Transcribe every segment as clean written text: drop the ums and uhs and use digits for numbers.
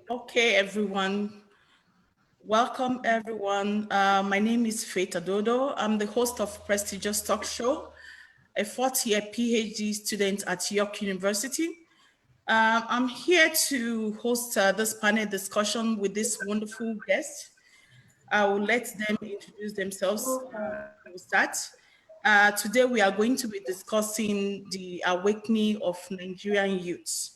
Okay, everyone. Welcome, everyone. My name is Faith Adodo. I'm the host of prestigious talk show, a fourth-year PhD student at York University. I'm here to host this panel discussion with this wonderful guest. I will let them introduce themselves. We'll start. Today, we are going to be discussing the awakening of Nigerian youths.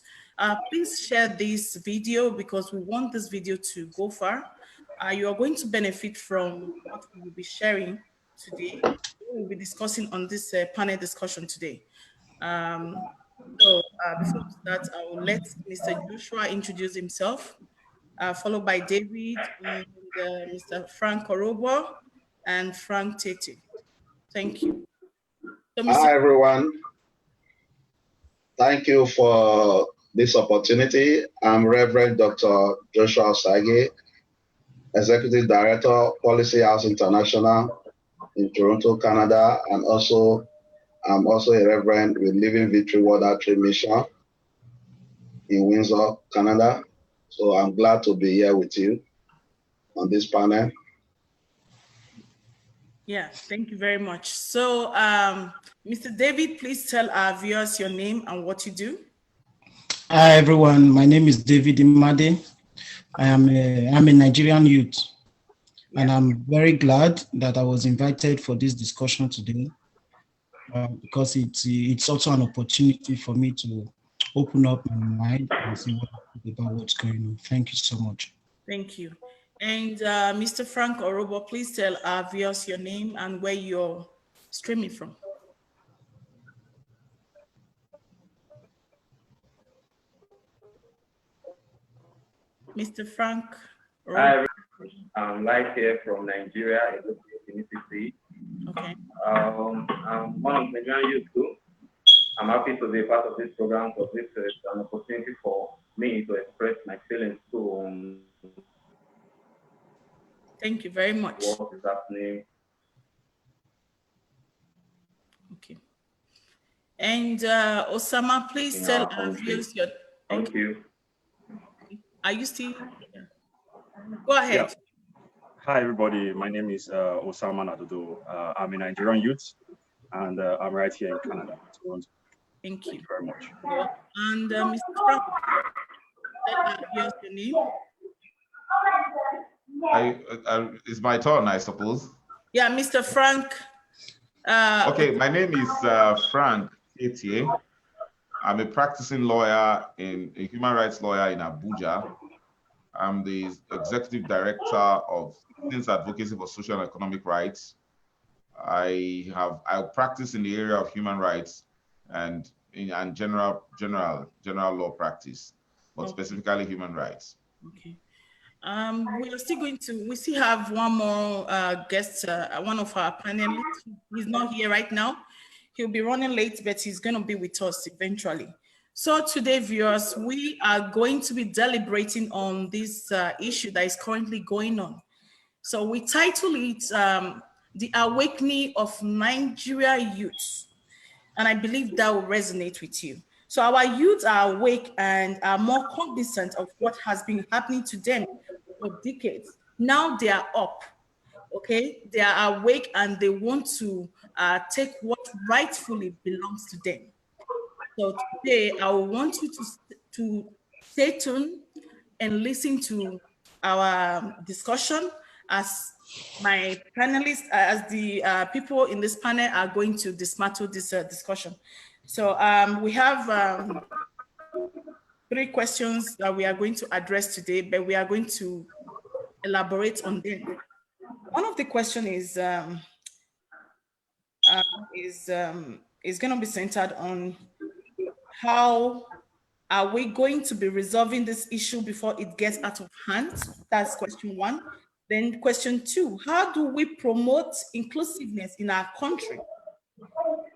Please share this video because we want this video to go far. You are going to benefit from what we will be sharing today. We will be discussing on this panel discussion today. Before we start, I will let Mr. Joshua introduce himself, followed by David and Mr. Frank Orobo and Frank Tete. Thank you. So, Hi, everyone. Thank you for this opportunity. I'm Reverend Dr. Joshua Osage, Executive Director, Policy House International in Toronto, Canada, and I'm also a Reverend with Living Victory Water Tree Mission in Windsor, Canada. So I'm glad to be here with you on this panel. Yeah, thank you very much. So, Mr. David, please tell our viewers your name and what you do. Hi, everyone. My name is David Imade. I'm a Nigerian youth, and I'm very glad that I was invited for this discussion today because it's also an opportunity for me to open up my mind and see about what's going on. Thank you so much. Thank you. And Mr. Frank Orobo, please tell our viewers your name and where you're streaming from. Mr. Frank Orobo. Hi, I'm live here from Nigeria, University. Okay. I'm one of Nigerian youth too. I'm happy to be a part of this program because this is an opportunity for me to express my feelings too. Thank you very much. What is happening? Okay. And Osama, please tell our viewers your. Thank you. Are you still? Go ahead. Yeah. Hi, everybody. My name is Osama Nadodo. I'm a Nigerian youth, and I'm right here in Canada, Toronto. Thank you. Thank you very much. And Mr. Frank, tell our viewers your name. It's my turn, I suppose. Yeah, Mr. Frank. Okay, my name is Frank Tete. I'm a practicing lawyer, a human rights lawyer in Abuja. I'm the executive director of Students Advocacy for Social and Economic Rights. I practice in the area of human rights and general law practice, but specifically human rights. Okay. We still have one more guest, one of our panelists. He's not here right now. He'll be running late, but he's going to be with us eventually. So today, viewers, we are going to be deliberating on this issue that is currently going on. So we title it The Awakening of Nigeria Youth. And I believe that will resonate with you. So our youth are awake and are more cognizant of what has been happening to them for decades. Now they are up, okay? They are awake and they want to take what rightfully belongs to them. So today I want you to stay tuned and listen to our discussion as my panelists, as the people in this panel are going to dismantle this discussion. So we have 3 questions that we are going to address today, but we are going to elaborate on them. One of the questions is going to be centered on how are we going to be resolving this issue before it gets out of hand? That's question 1. Then question 2, how do we promote inclusiveness in our country?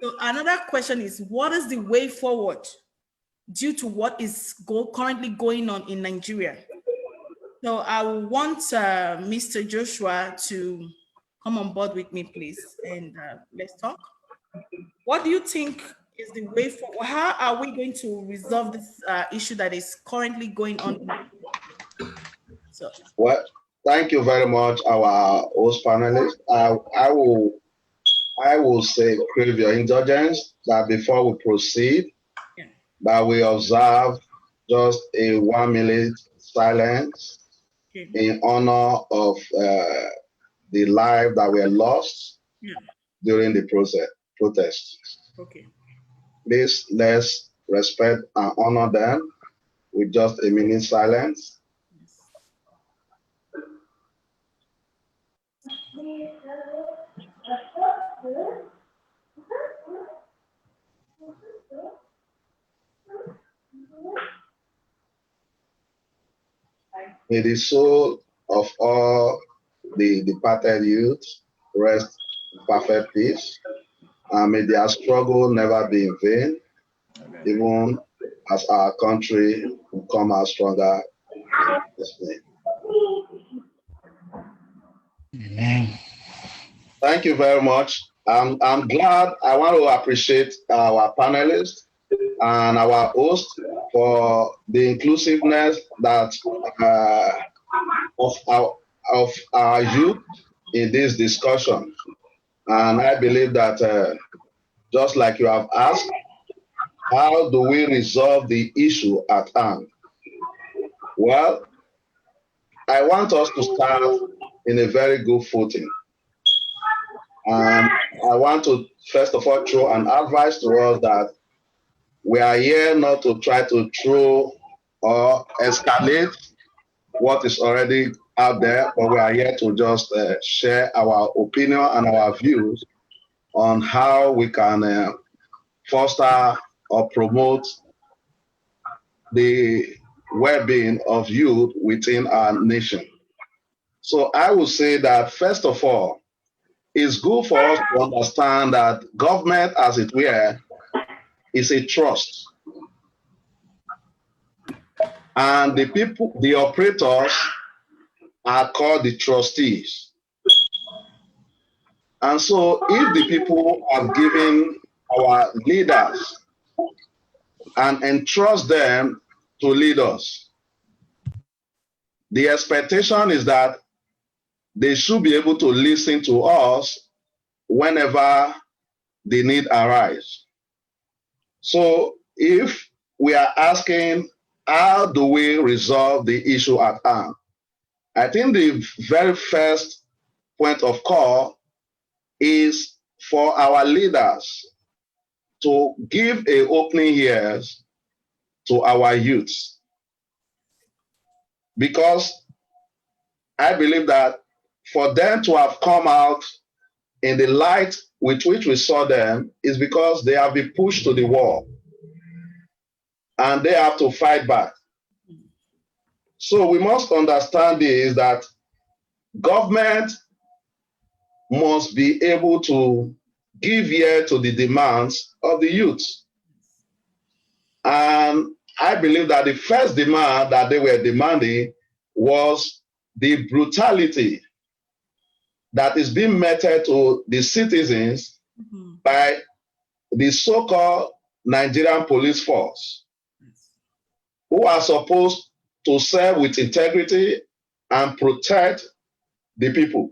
So another question is, what is the way forward due to what is currently going on in Nigeria? So I want Mr. Joshua to come on board with me, please, and let's talk. What do you think is the way forward? How are we going to resolve this issue that is currently going on? So, well, thank you very much, our host panelists. I will say, crave your indulgence that before we proceed, yeah. that we observe just a 1 minute silence Okay. in honor of the life that were lost Yeah. during the protest. Okay. Please, let's respect and honor them with just a minute silence. Yes. May the soul of all the departed youth rest in perfect peace, and may their struggle never be in vain, even as our country will come out stronger in this name. Amen. Thank you very much. I'm glad. I want to appreciate our panelists and our host for the inclusiveness that of our youth in this discussion. And I believe that just like you have asked, how do we resolve the issue at hand? Well, I want us to start in a very good footing. And I want to first of all throw an advice to us that we are here not to try to throw or escalate what is already out there, but we are here to just share our opinion and our views on how we can foster or promote the well-being of youth within our nation. So I would say that first of all, it's good for us to understand that government, as it were, is a trust. And the people, the operators, are called the trustees. And so if the people have given our leaders and entrust them to lead us, the expectation is that they should be able to listen to us whenever the need arises. So if we are asking, how do we resolve the issue at hand? I think the very first point of call is for our leaders to give a opening ears to our youths. Because I believe that for them to have come out in the light with which we saw them is because they have been pushed to the wall and they have to fight back. So we must understand is that government must be able to give ear to the demands of the youth. And I believe that the first demand that they were demanding was the brutality that is being meted to the citizens by the so-called Nigerian police force, who are supposed to serve with integrity and protect the people.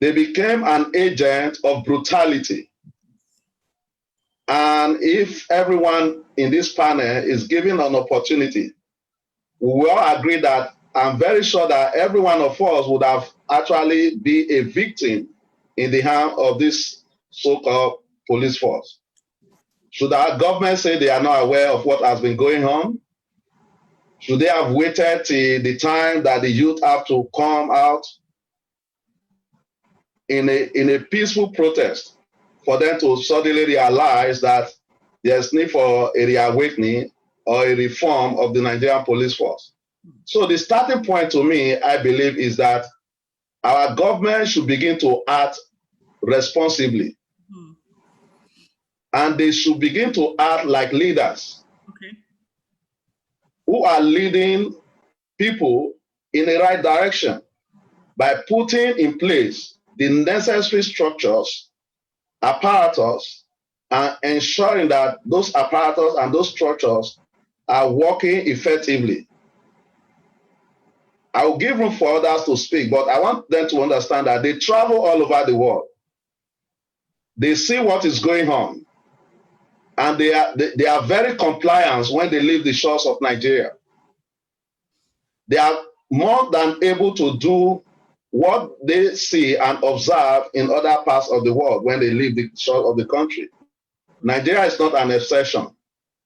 They became an agent of brutality. And if everyone in this panel is given an opportunity, we will all agree that I'm very sure that every one of us would have actually be a victim in the hand of this so-called police force. Should our government say they are not aware of what has been going on? Should they have waited till the time that the youth have to come out in a peaceful protest for them to suddenly realize that there's need for a reawakening or a reform of the Nigerian police force? So the starting point to me, I believe, is that our government should begin to act responsibly. And they should begin to act like leaders who are leading people in the right direction by putting in place the necessary structures, apparatus, and ensuring that those apparatus and those structures are working effectively. I will give room for others to speak, but I want them to understand that they travel all over the world. They see what is going on, and they are very compliant when they leave the shores of Nigeria. They are more than able to do what they see and observe in other parts of the world when they leave the shore of the country. Nigeria is not an exception.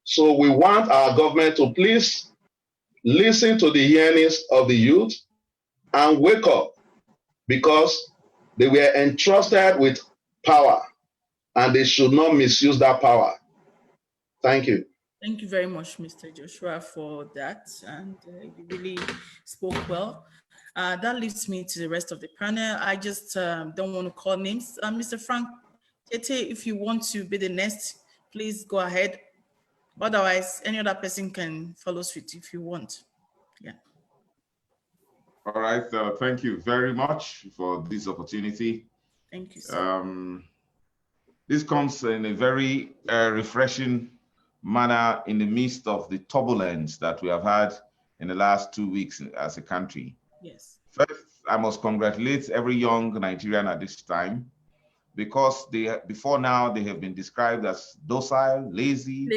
So we want our government to please listen to the yearnings of the youth and wake up, because they were entrusted with power and they should not misuse that power. Thank you. Thank you very much, Mr. Joshua, for that. And you really spoke well. That leads me to the rest of the panel. I just don't want to call names. Mr. Frank Tete, if you want to be the next, please go ahead. Otherwise, any other person can follow suit if you want. Yeah. All right. Thank you very much for this opportunity. Thank you, sir. This comes in a very refreshing manner in the midst of the turbulence that we have had in the last 2 weeks as a country. Yes. First, I must congratulate every young Nigerian at this time, because before now they have been described as docile, lazy,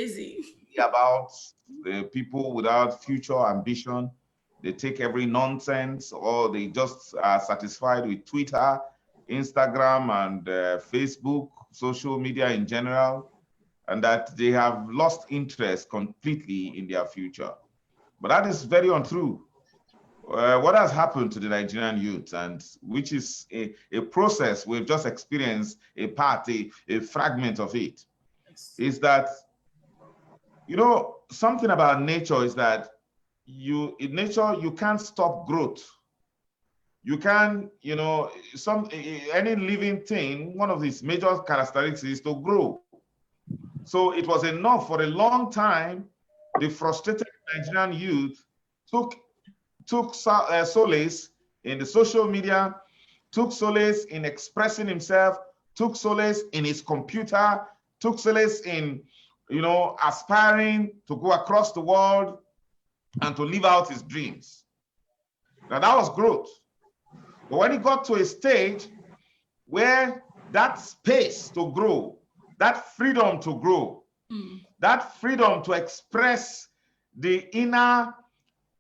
about people without future ambition. They take every nonsense, or they just are satisfied with Twitter, Instagram, and Facebook, social media in general, and that they have lost interest completely in their future. But that is very untrue. What has happened to the Nigerian youth, and which is a process we've just experienced a fragment of it, is that, something about nature is that in nature, you can't stop growth. You can, any living thing, one of its major characteristics is to grow. So it was enough for a long time. The frustrated Nigerian youth took solace in the social media, took solace in expressing himself, took solace in his computer, took solace in, aspiring to go across the world and to live out his dreams. Now that was growth. But when he got to a stage where that space to grow, that freedom to grow, that freedom to express the inner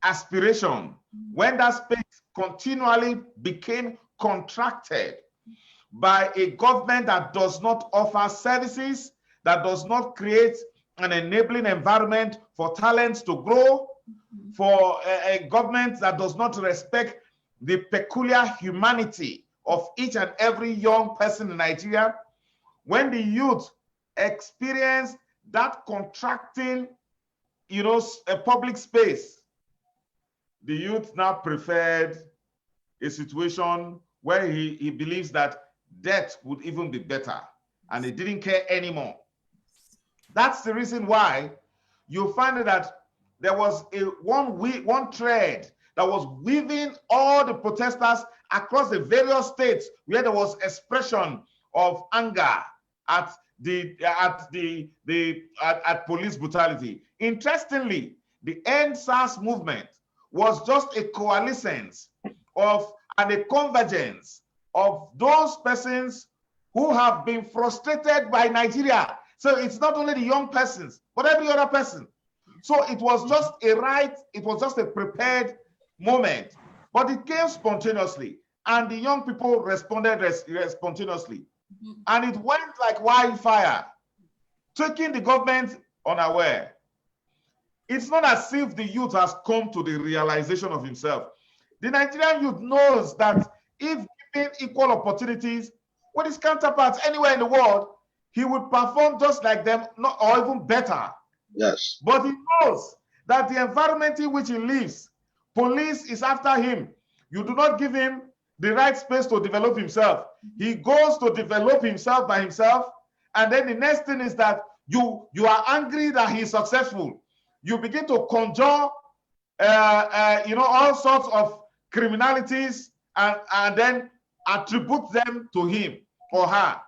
aspiration, when that space continually became contracted by a government that does not offer services, that does not create an enabling environment for talents to grow, for a government that does not respect the peculiar humanity of each and every young person in Nigeria, when the youth experience that contracting, a public space, the youth now preferred a situation where he believes that death would even be better, and he didn't care anymore. That's the reason why you find that there was one thread that was weaving all the protesters across the various states where there was expression of anger at police brutality. Interestingly, the End SARS movement was just a coalescence of and a convergence of those persons who have been frustrated by Nigeria. So it's not only the young persons, but every other person. So it was just it was just a prepared moment, but it came spontaneously, and the young people responded spontaneously. And it went like wildfire, taking the government unaware. It's not as if the youth has come to the realization of himself. The Nigerian youth knows that if given equal opportunities with his counterparts anywhere in the world, he would perform just like them, or even better. Yes. But he knows that the environment in which he lives, police is after him. You do not give him the right space to develop himself. He goes to develop himself by himself, and then the next thing is that you are angry that he's successful. You begin to conjure, all sorts of criminalities and then attribute them to him or her.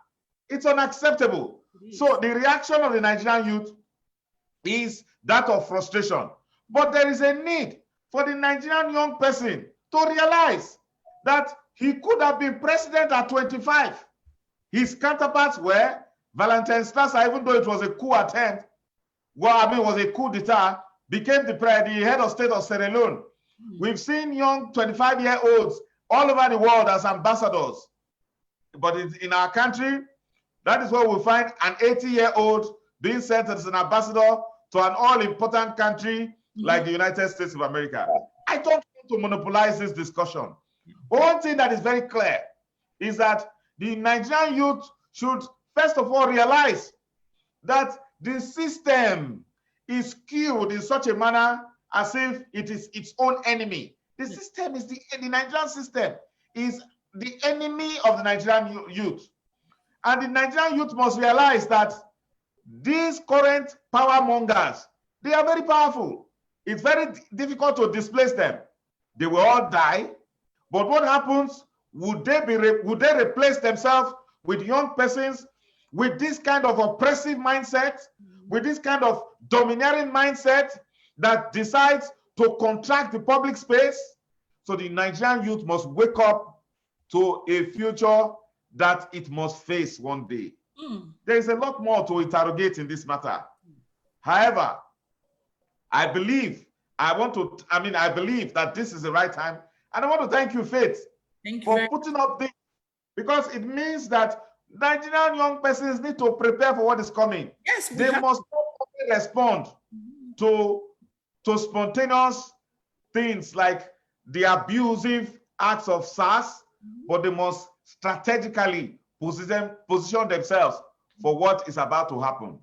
It's unacceptable. So the reaction of the Nigerian youth is that of frustration. But there is a need for the Nigerian young person to realize that he could have been president at 25. His counterparts were Valentin Strasser, even though it was a coup attempt, was a coup d'etat, became the head of state of Sierra Leone. We've seen young 25-year-olds all over the world as ambassadors. But in our country, that is where we find an 80-year-old being sent as an ambassador to an all-important country like the United States of America. I don't want to monopolize this discussion. But one thing that is very clear is that the Nigerian youth should first of all realize that the system is skewed in such a manner as if it is its own enemy. The system is the Nigerian system is the enemy of the Nigerian youth. And the Nigerian youth must realize that these current power mongers, they are very powerful. It's very difficult to displace them. They will all die. But what happens? Would they replace themselves with young persons with this kind of oppressive mindset, with this kind of domineering mindset that decides to contract the public space? So the Nigerian youth must wake up to a future that it must face one day. There is a lot more to interrogate in this matter. However, I believe that this is the right time. And I want to thank you, Faith, for putting up this, because it means that Nigerian young persons need to prepare for what is coming. Yes, they must not only respond to spontaneous things like the abusive acts of SARS, but they must strategically position themselves for what is about to happen.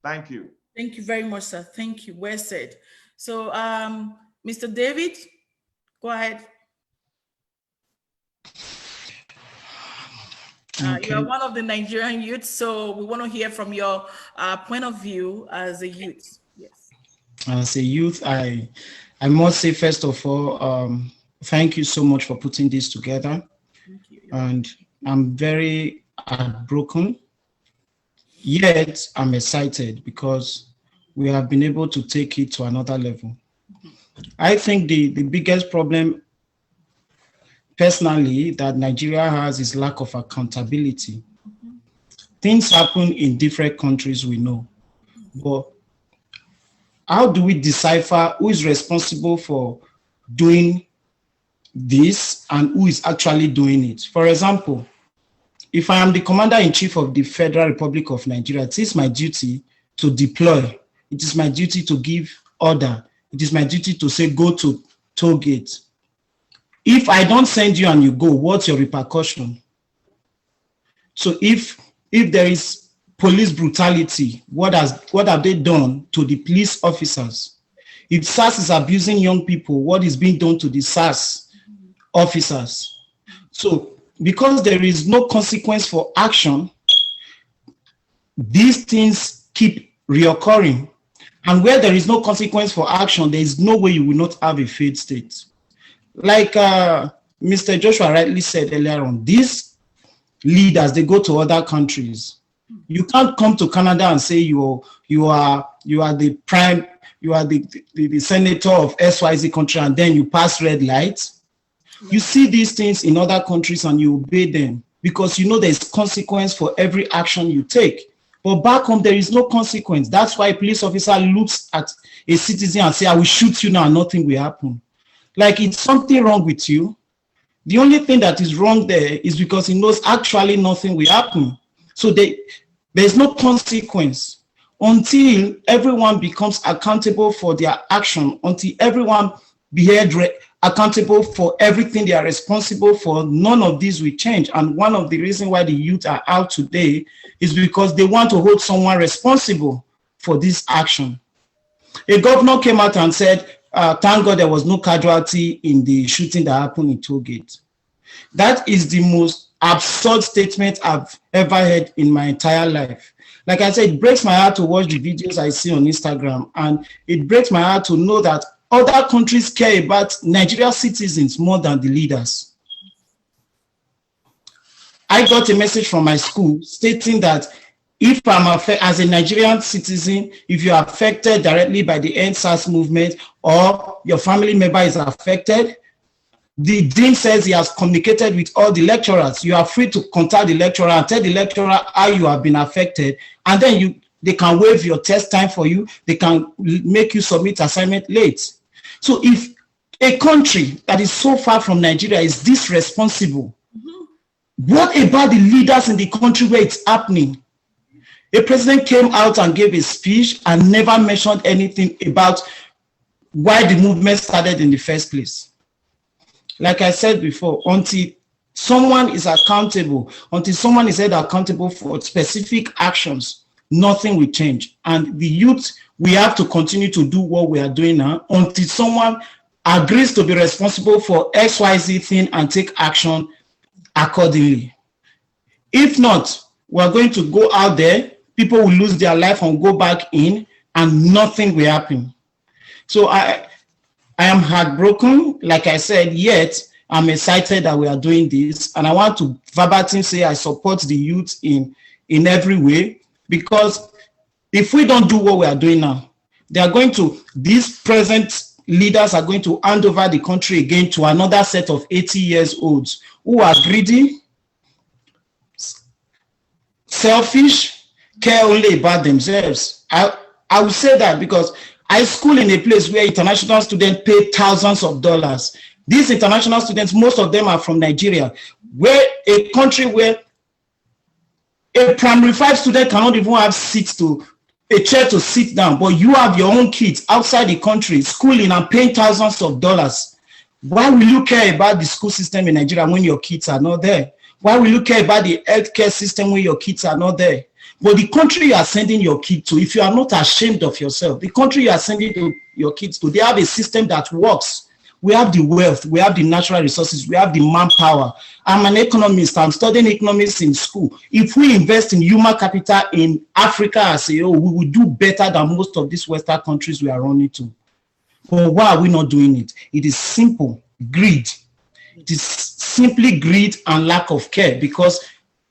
Thank you. Thank you very much, sir. Thank you. Well said. So, Mr. David, go ahead. Okay. You are one of the Nigerian youth, so we want to hear from your point of view as a youth. Yes. As a youth, I must say, first of all, thank you so much for putting this together. Thank you. And I'm very heartbroken, yet I'm excited because we have been able to take it to another level. I think the biggest problem personally that Nigeria has is lack of accountability. Things happen in different countries, we know, but how do we decipher who is responsible for doing this and who is actually doing it? For example, if I am the commander-in-chief of the Federal Republic of Nigeria, it is my duty to deploy. It is my duty to give order. It is my duty to say, go to toll gate. If I don't send you and you go, what's your repercussion? So if there is police brutality, what have they done to the police officers? If SARS is abusing young people, what is being done to the SARS officers? So because there is no consequence for action, these things keep reoccurring. And where there is no consequence for action, there is no way you will not have a failed state. Like Mr. Joshua rightly said earlier on, these leaders, they go to other countries. You can't come to Canada and say you are the prime, you are the senator of XYZ country, and then you pass red lights. You see these things in other countries and you obey them because you know there's consequence for every action you take. But back home, there is no consequence. That's why a police officer looks at a citizen and say, I will shoot you now and nothing will happen. Like it's something wrong with you. The only thing that is wrong there is because he knows actually nothing will happen. So there's no consequence until everyone becomes accountable for their action, until everyone be held accountable for everything they are responsible for. None of these will change. And one of the reasons why the youth are out today is because they want to hold someone responsible for this action. A governor came out and said, thank God there was no casualty in the shooting that happened in Tollgate. That is the most absurd statement I've ever heard in my entire life. Like I said, it breaks my heart to watch the videos I see on Instagram, and it breaks my heart to know that other countries care about Nigerian citizens more than the leaders. I got a message from my school stating that if I'm affected as a Nigerian citizen, if you're affected directly by the End SARS movement or your family member is affected, The dean says he has communicated with all the lecturers. You are free to contact the lecturer and tell the lecturer how you have been affected, and then they can waive your test time for you. They can make you submit assignment late. So if a country that is so far from Nigeria is this responsible, what about the leaders in the country where it's happening? A president came out and gave a speech and never mentioned anything about why the movement started in the first place. Like I said before, until someone is accountable, until someone is held accountable for specific actions, nothing will change. And the youth, we have to continue to do what we are doing now until someone agrees to be responsible for XYZ thing and take action accordingly. If not, we're going to go out there, people will lose their life and go back in, and nothing will happen. So I am heartbroken, like I said, yet I'm excited that we are doing this. And I want to verbatim say I support the youth in every way, because if we don't do what we are doing now, these present leaders are going to hand over the country again to another set of 80-year-olds who are greedy, selfish, care only about themselves. I will say that because I school in a place where international students pay thousands of dollars. These international students, most of them are from Nigeria, where a country where a primary 5 student cannot even have a chair to sit down, but you have your own kids outside the country schooling and paying thousands of dollars. Why will you care about the school system in Nigeria when your kids are not there? Why will you care about the healthcare system when your kids are not there? But the country you are sending your kid to, if you are not ashamed of yourself, the country you are sending your kids to, they have a system that works. We have the wealth, we have the natural resources, we have the manpower. I'm an economist, I'm studying economics in school. If we invest in human capital in Africa as a whole, we will do better than most of these Western countries we are running to. But why are we not doing it? It is simple, greed. It is simply greed and lack of care, because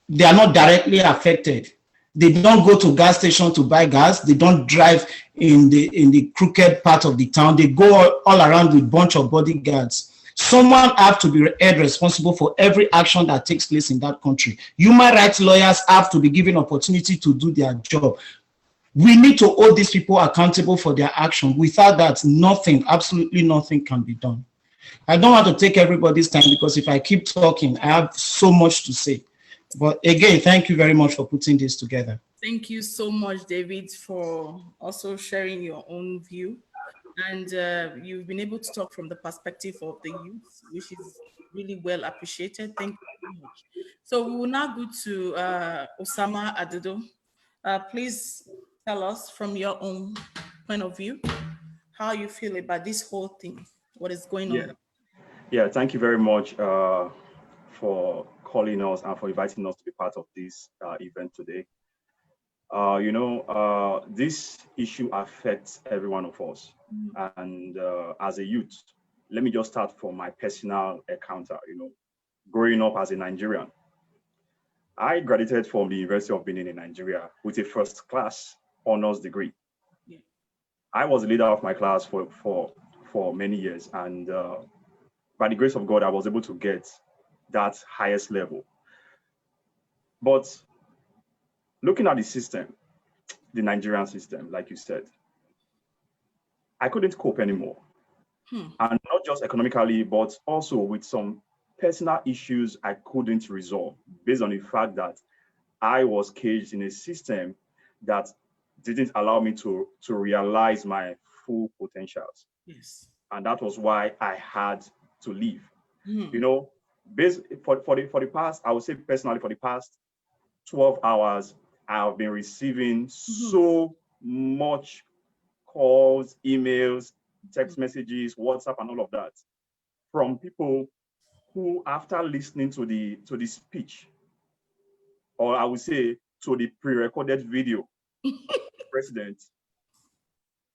they are not directly affected. They don't go to gas station to buy gas. They don't drive in the crooked part of the town. They go all around with a bunch of bodyguards. Someone have to be held responsible for every action that takes place in that country. Human rights lawyers have to be given opportunity to do their job. We need to hold these people accountable for their action. Without that, nothing, absolutely nothing can be done. I don't want to take everybody's time, because if I keep talking, I have so much to say. But again, thank you very much for putting this together. Thank you so much, David, for also sharing your own view. And you've been able to talk from the perspective of the youth, which is really well appreciated. Thank you so much. So we will now go to Osama Adodo. Please tell us from your own point of view how you feel about this whole thing, what is going on. Yeah, thank you very much for calling us and for inviting us to be part of this event today. This issue affects every one of us. And as a youth, let me just start from my personal encounter. Growing up as a Nigerian, I graduated from the University of Benin in Nigeria with a first-class honors degree. Yeah. I was the leader of my class for many years, and by the grace of God, I was able to get that highest level. But looking at the system, the Nigerian system, like you said, I couldn't cope anymore. And not just economically, but also with some personal issues I couldn't resolve based on the fact that I was caged in a system that didn't allow me to realize my full potentials. Yes. And that was why I had to leave. For the past, I would say personally, for the past 12 hours, I have been receiving so much calls, emails, text messages, WhatsApp, and all of that from people who, after listening to the speech, or I would say to the pre-recorded video, president,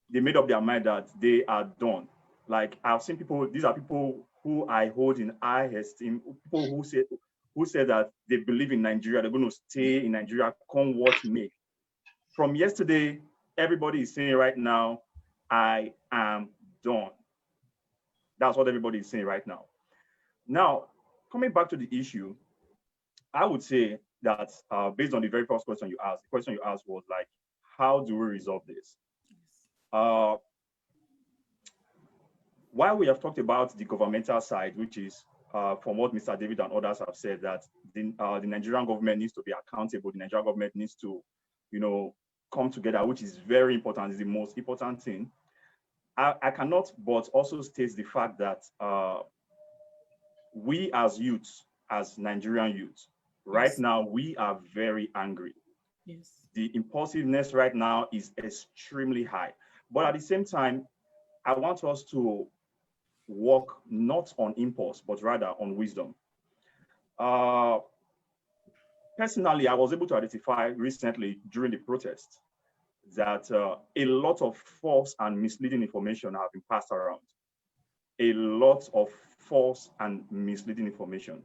they made up their mind that they are done. Like, I've seen people, these are people who I hold in high esteem, people who said that they believe in Nigeria, they're going to stay in Nigeria, come what may. From yesterday, everybody is saying right now, I am done. That's what everybody is saying right now. Now, coming back to the issue, I would say that based on the very first question you asked, the question you asked was like, how do we resolve this? While we have talked about the governmental side, which is from what Mr. David and others have said, that the Nigerian government needs to be accountable, the Nigerian government needs to, come together, which is very important, is the most important thing. I cannot but also state the fact that we as youths, as Nigerian youths, right now, we are very angry. Yes. The impulsiveness right now is extremely high. But at the same time, I want us to work not on impulse, but rather on wisdom. Personally, I was able to identify recently during the protest that a lot of false and misleading information have been passed around. A lot of false and misleading information.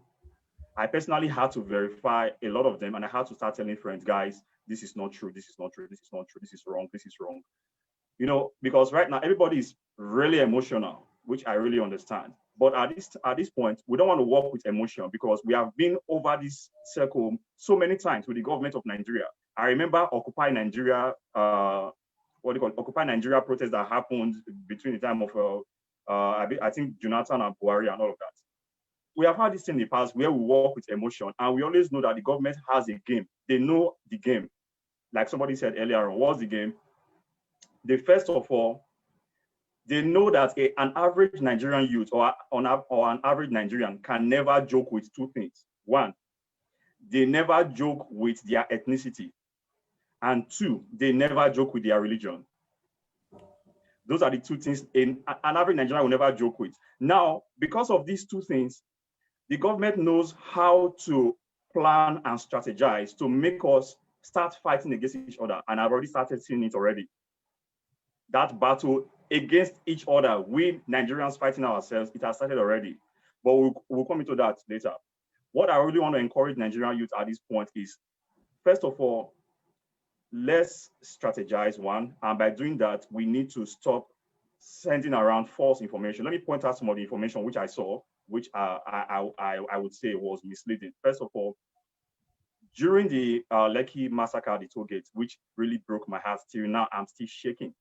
I personally had to verify a lot of them, and I had to start telling friends, guys, this is not true, this is not true, this is not true, this is wrong, this is wrong. Because right now everybody is really emotional, which I really understand. But at this point, we don't want to work with emotion because we have been over this circle so many times with the government of Nigeria. I remember Occupy Nigeria, Occupy Nigeria protest that happened between the time of, I think, Jonathan and Buhari and all of that. We have had this in the past where we work with emotion, and we always know that the government has a game. They know the game. Like somebody said earlier on, what's the game? First of all, they know that an average Nigerian youth or an average Nigerian can never joke with two things. One, they never joke with their ethnicity. And two, they never joke with their religion. Those are the two things an average Nigerian will never joke with. Now, because of these two things, the government knows how to plan and strategize to make us start fighting against each other. And I've already started seeing it already. That battle against each other, we Nigerians fighting ourselves, it has started already. But we'll come into that later. What I really want to encourage Nigerian youth at this point is, first of all, let's strategize, one. And by doing that, we need to stop sending around false information. Let me point out some of the information which I saw, which I would say was misleading. First of all, during the Lekki massacre at the toll gate, which really broke my heart till now, I'm still shaking.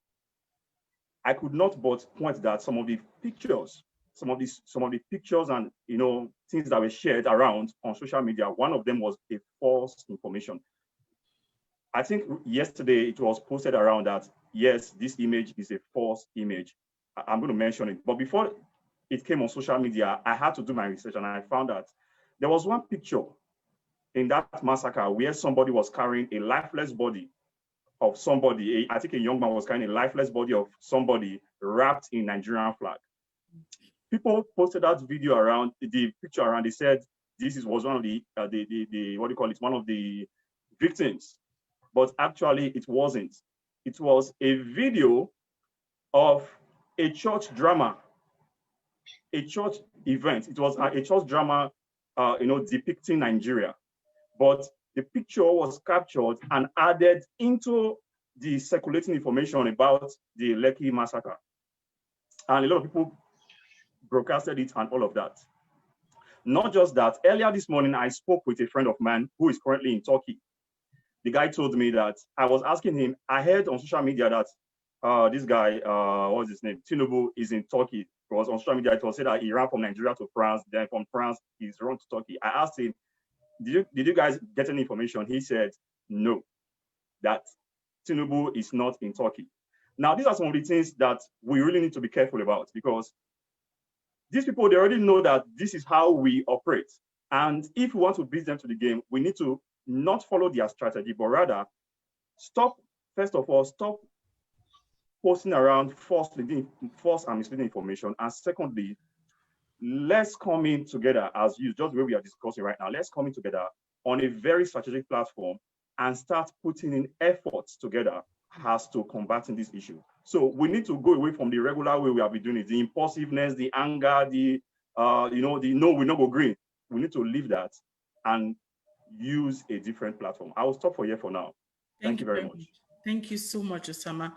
I could not but point that some of the pictures and things that were shared around on social media, one of them was a false information. I think yesterday it was posted around that, yes, this image is a false image. I'm going to mention it. But before it came on social media, I had to do my research, and I found that there was one picture in that massacre where somebody was carrying a lifeless body of somebody. I think a young man was carrying a lifeless body of somebody wrapped in Nigerian flag. People posted that video around, the picture around. They said was one of one of the victims, but actually it wasn't. It was a video of a church drama, a church event. It was a church drama, depicting Nigeria, but the picture was captured and added into the circulating information about the Lekki massacre. And a lot of people broadcasted it and all of that. Not just that, earlier this morning, I spoke with a friend of mine who is currently in Turkey. The guy told me that, I was asking him, I heard on social media that this guy, what's his name, Tinubu, is in Turkey. Because on social media, it was said that he ran from Nigeria to France, then from France, he's run to Turkey. I asked him, did you guys get any information? He said, no, that Tinubu is not in Turkey. Now, these are some of the things that we really need to be careful about, because these people, they already know that this is how we operate. And if we want to beat them to the game, we need to not follow their strategy, but rather first of all, stop posting around false and misleading information. And secondly, let's come in together as you, just the way we are discussing right now, let's come in together on a very strategic platform and start putting in efforts together as to combating this issue. So we need to go away from the regular way we have been doing it, the impulsiveness, the anger, the no, we're not go green. We need to leave that and use a different platform. I will stop for here for now. Thank you very much. Thank you so much, Osama.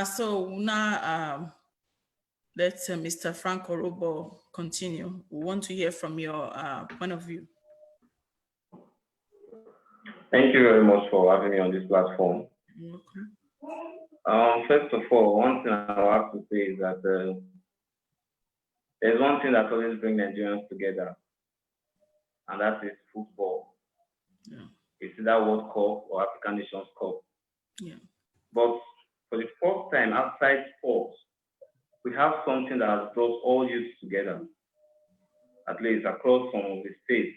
So now let Mr. Frank Orobo continue. We want to hear from your point of view. Thank you very much for having me on this platform. You're welcome. First of all, one thing I have to say is that there's one thing that always brings Nigerians together, and that is football. Yeah. It's either World Cup or African Nations Cup. Yeah. But for the first time outside sports, we have something that has brought all youths together, at least across some of the states.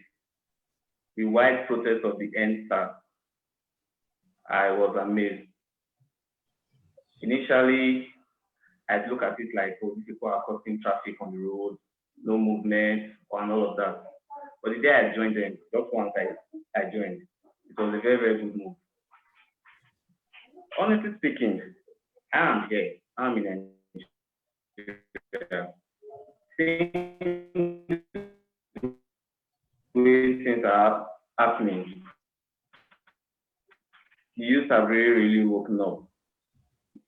The wide protest of the NSAS, I was amazed. Initially, I'd look at it like, oh, these people are causing traffic on the road, no movement, and all of that. But the day I joined them, just once I joined, it was a very, very good move. Honestly speaking, I am here, I'm in Nigeria. Things are happening. The youth have really woken up.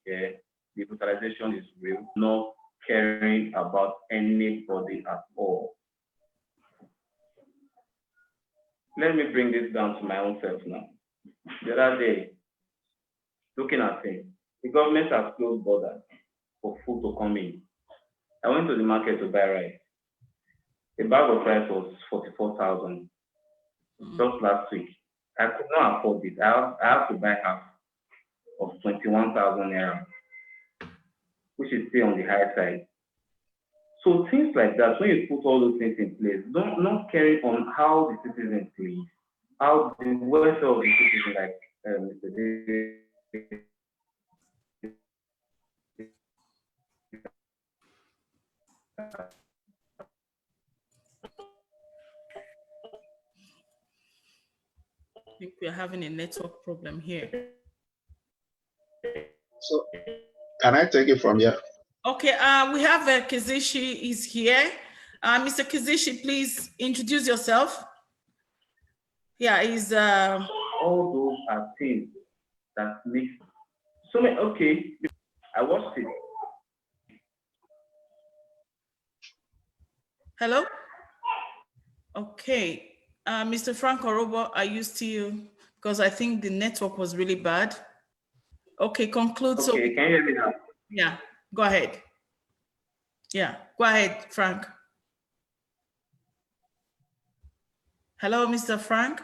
Yeah, the brutalization is real, not caring about anybody at all. Let me bring this down to my own self now. The other day, looking at things, the government has closed borders for food to come in. I went to the market to buy rice. A bag of rice was 44,000 just last week. I could not afford it. I have to buy half of 21,000 naira, which is still on the high side. So things like that, when you put all those things in place, not caring on how the citizens live, how the welfare of the citizens, like Mr. David. I think we're having a network problem here. So can I take it from here? Okay, we have Kizishi is here. Mr. Kizishi, please introduce yourself. Yeah, he's all those are things that make so many. Okay, I watched it. Hello? Okay, Mr. Frank Orobo, are you still, because I think the network was really bad. Okay, conclude. Okay, so, can you hear me now? Yeah, go ahead. Yeah, go ahead, Frank. Hello, Mr. Frank.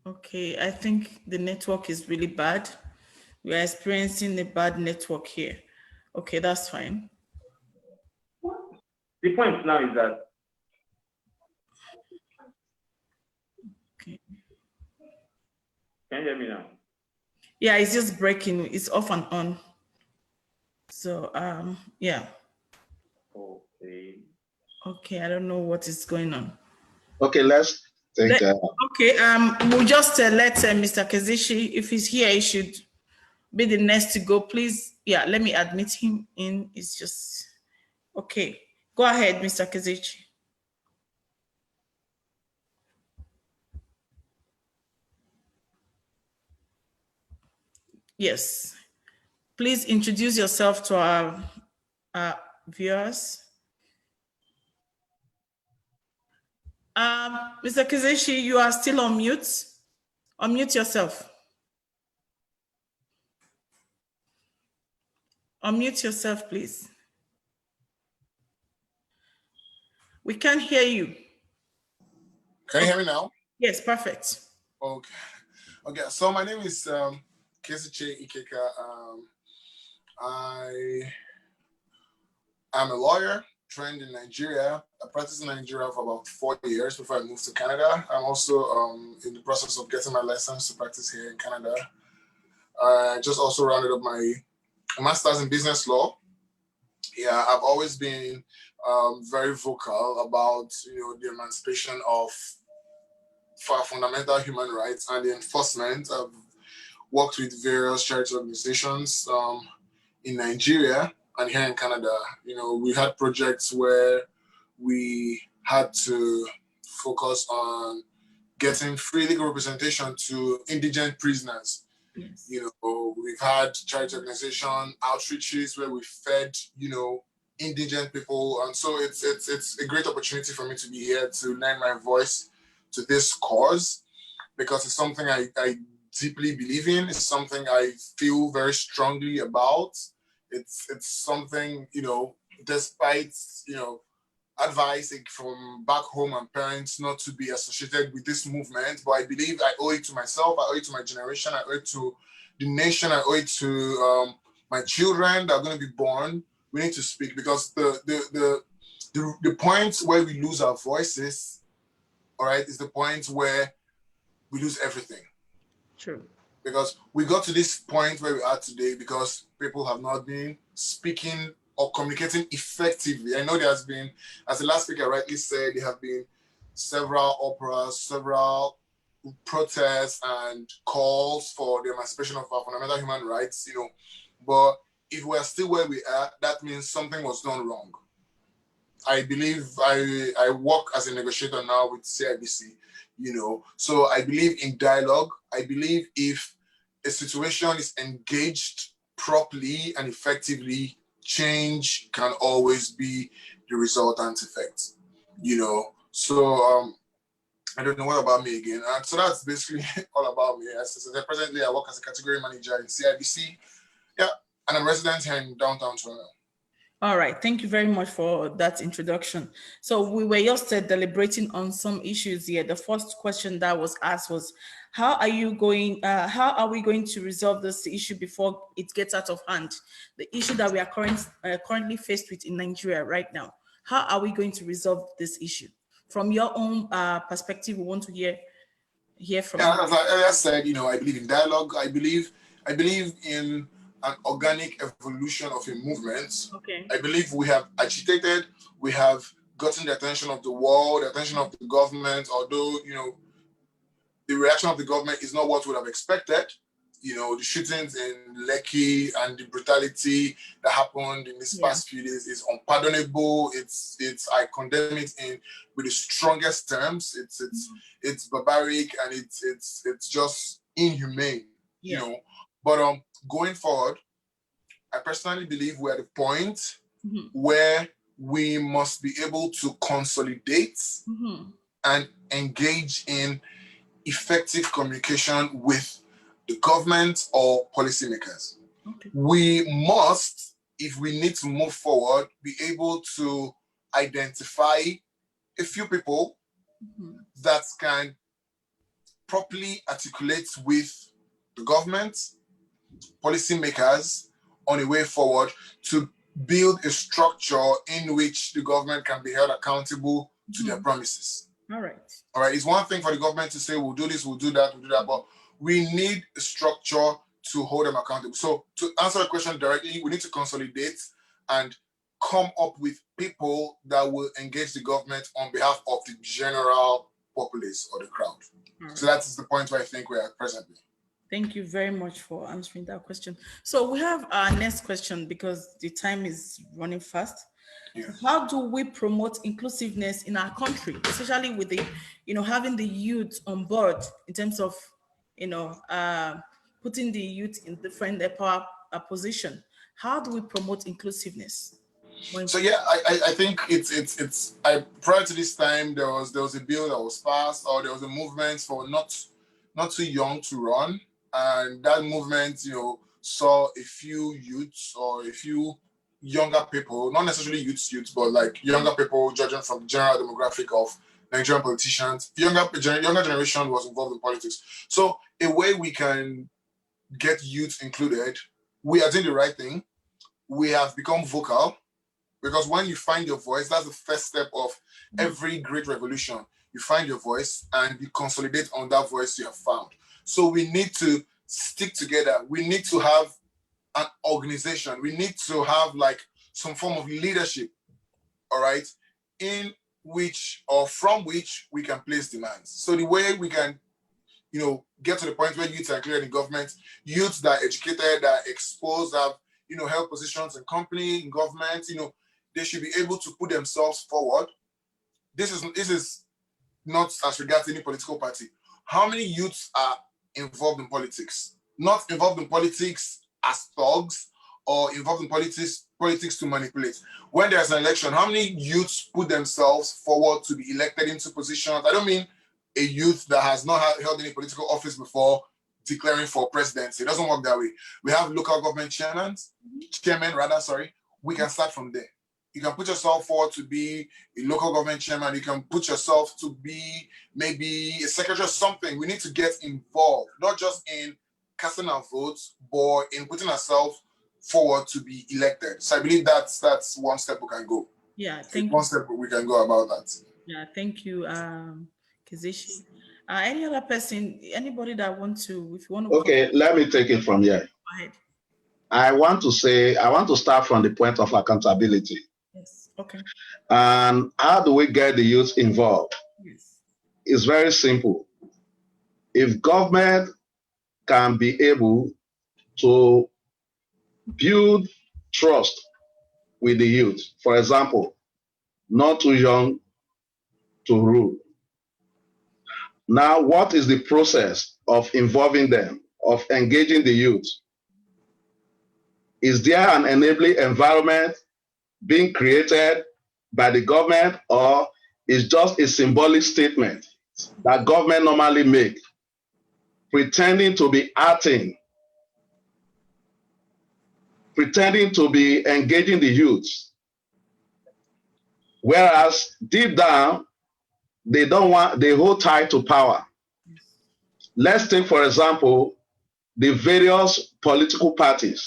Okay, I think the network is really bad. We are experiencing a bad network here. Okay, that's fine. The point now is that. Okay. Can you hear me now? Yeah, it's just breaking. It's off and on. So, yeah. Okay. Okay, I don't know what is going on. Okay, let's take. Okay, we'll just let Mr. Kizishi, if he's here, he should be the next to go. Please, yeah, let me admit him in. It's just okay. Go ahead, Mr. Kizishi. Yes. Please introduce yourself to our viewers. Mr. Kizishi, you are still on mute. Unmute yourself. Unmute yourself, please. We can't hear you. Can you hear me now? Yes, perfect. Okay. Okay, so my name is Kesiche Ikeka. I am a lawyer, trained in Nigeria. I practiced in Nigeria for about 4 years before I moved to Canada. I'm also in the process of getting my license to practice here in Canada. I just also rounded up my master's in business law. Yeah, I've always been very vocal about the emancipation of fundamental human rights and the enforcement. I've worked with various charity organizations in Nigeria and here in Canada. We had projects where we had to focus on getting free legal representation to indigent prisoners. Yes. You know, we've had charity organization outreaches where we fed, you know, indigent people. And so it's a great opportunity for me to be here to lend my voice to this cause, because it's something I deeply believe in. It's something I feel very strongly about. It's something, you know, despite, you know, advice from back home and parents not to be associated with this movement, but I believe I owe it to myself, I owe it to my generation, I owe it to the nation, I owe it to my children that are going to be born. We need to speak, because the point where we lose our voices, all right, is the point where we lose everything. True. Because we got to this point where we are today because people have not been speaking or communicating effectively. I know there has been, as the last speaker rightly said, there have been several operas, several protests and calls for the emancipation of our fundamental human rights, you know. But if we are still where we are, that means something was done wrong. I believe I work as a negotiator now with CIBC, you know, so I believe in dialogue. I believe if a situation is engaged properly and effectively, change can always be the resultant effect, you know. So I don't know, what about me again? And so that's basically all about me. As presently, I work as a category manager in CIBC. Yeah, and I'm resident here in downtown Toronto. All right, thank you very much for that introduction. So we were just deliberating on some issues here. The first question that was asked was, how are we going to resolve this issue before it gets out of hand? The issue that we are currently faced with in Nigeria right now. How are we going to resolve this issue? From your own perspective, we want to hear from you. As I said, you know, I believe in dialogue. I believe in an organic evolution of a movement. Okay. I believe we have agitated, we have gotten the attention of the world, the attention of the government, although, you know, the reaction of the government is not what we would have expected. You know, the shootings in Lekki and the brutality that happened in these past few days is unpardonable. I condemn it with the strongest terms. It's barbaric, and it's just inhumane. You know, but going forward, I personally believe we're at the point where we must be able to consolidate and engage in effective communication with the government or policymakers. Okay. We must, if we need to move forward, be able to identify a few people that can properly articulate with the government, policymakers on a way forward to build a structure in which the government can be held accountable to their promises. All right. All right. It's one thing for the government to say, we'll do this, we'll do that, but we need a structure to hold them accountable. So to answer the question directly, we need to consolidate and come up with people that will engage the government on behalf of the general populace or the crowd. Right. So that's the point where I think we are presently. Thank you very much for answering that question. So we have our next question because the time is running fast. Yeah. How do we promote inclusiveness in our country, especially with the, you know, having the youth on board in terms of, you know, putting the youth in different power position? How do we promote inclusiveness? So yeah, I think it's prior to this time there was a bill that was passed, or there was a movement for not too young to run, and that movement, you know, saw a few youths or a few younger people, not necessarily youths, but like younger people, judging from the general demographic of Nigerian politicians, younger generation was involved in politics. So a way we can get youth included, we are doing the right thing. We have become vocal, because when you find your voice, that's the first step of every great revolution. You find your voice and you consolidate on that voice you have found. So we need to stick together. We need to have an organization. We need to have like some form of leadership, all right, in which or from which we can place demands. So the way we can, you know, get to the point where youths are included in government, youths that are educated, that are exposed, have, you know, held positions in company, in government, you know, they should be able to put themselves forward. This is not as regards any political party. How many youths are involved in politics? not involved in politics as thugs or involved in politics to manipulate. When there's an election, how many youths put themselves forward to be elected into positions? I don't mean a youth that has not held any political office before declaring for presidency. It doesn't work that way. We have local government chairmen, we can start from there. You can put yourself forward to be a local government chairman. You can put yourself to be maybe a secretary or something. We need to get involved, not just in casting our votes, but in putting ourselves forward to be elected. So I believe that's one step we can go. Yeah, thank you. One step we can go about that. Yeah, thank you, Kizishi. Any other person, anybody that want to, if you want to. Okay, let me take it from here. Go ahead. I want to start from the point of accountability. Yes, okay. And how do we get the youth involved? Yes. It's very simple. If government can be able to build trust with the youth, for example, not too young to rule. Now, what is the process of involving them, of engaging the youth? Is there an enabling environment being created by the government, or is just a symbolic statement that government normally make, pretending to be acting, pretending to be engaging the youth, whereas deep down, they hold tight to power. Let's take, for example, the various political parties.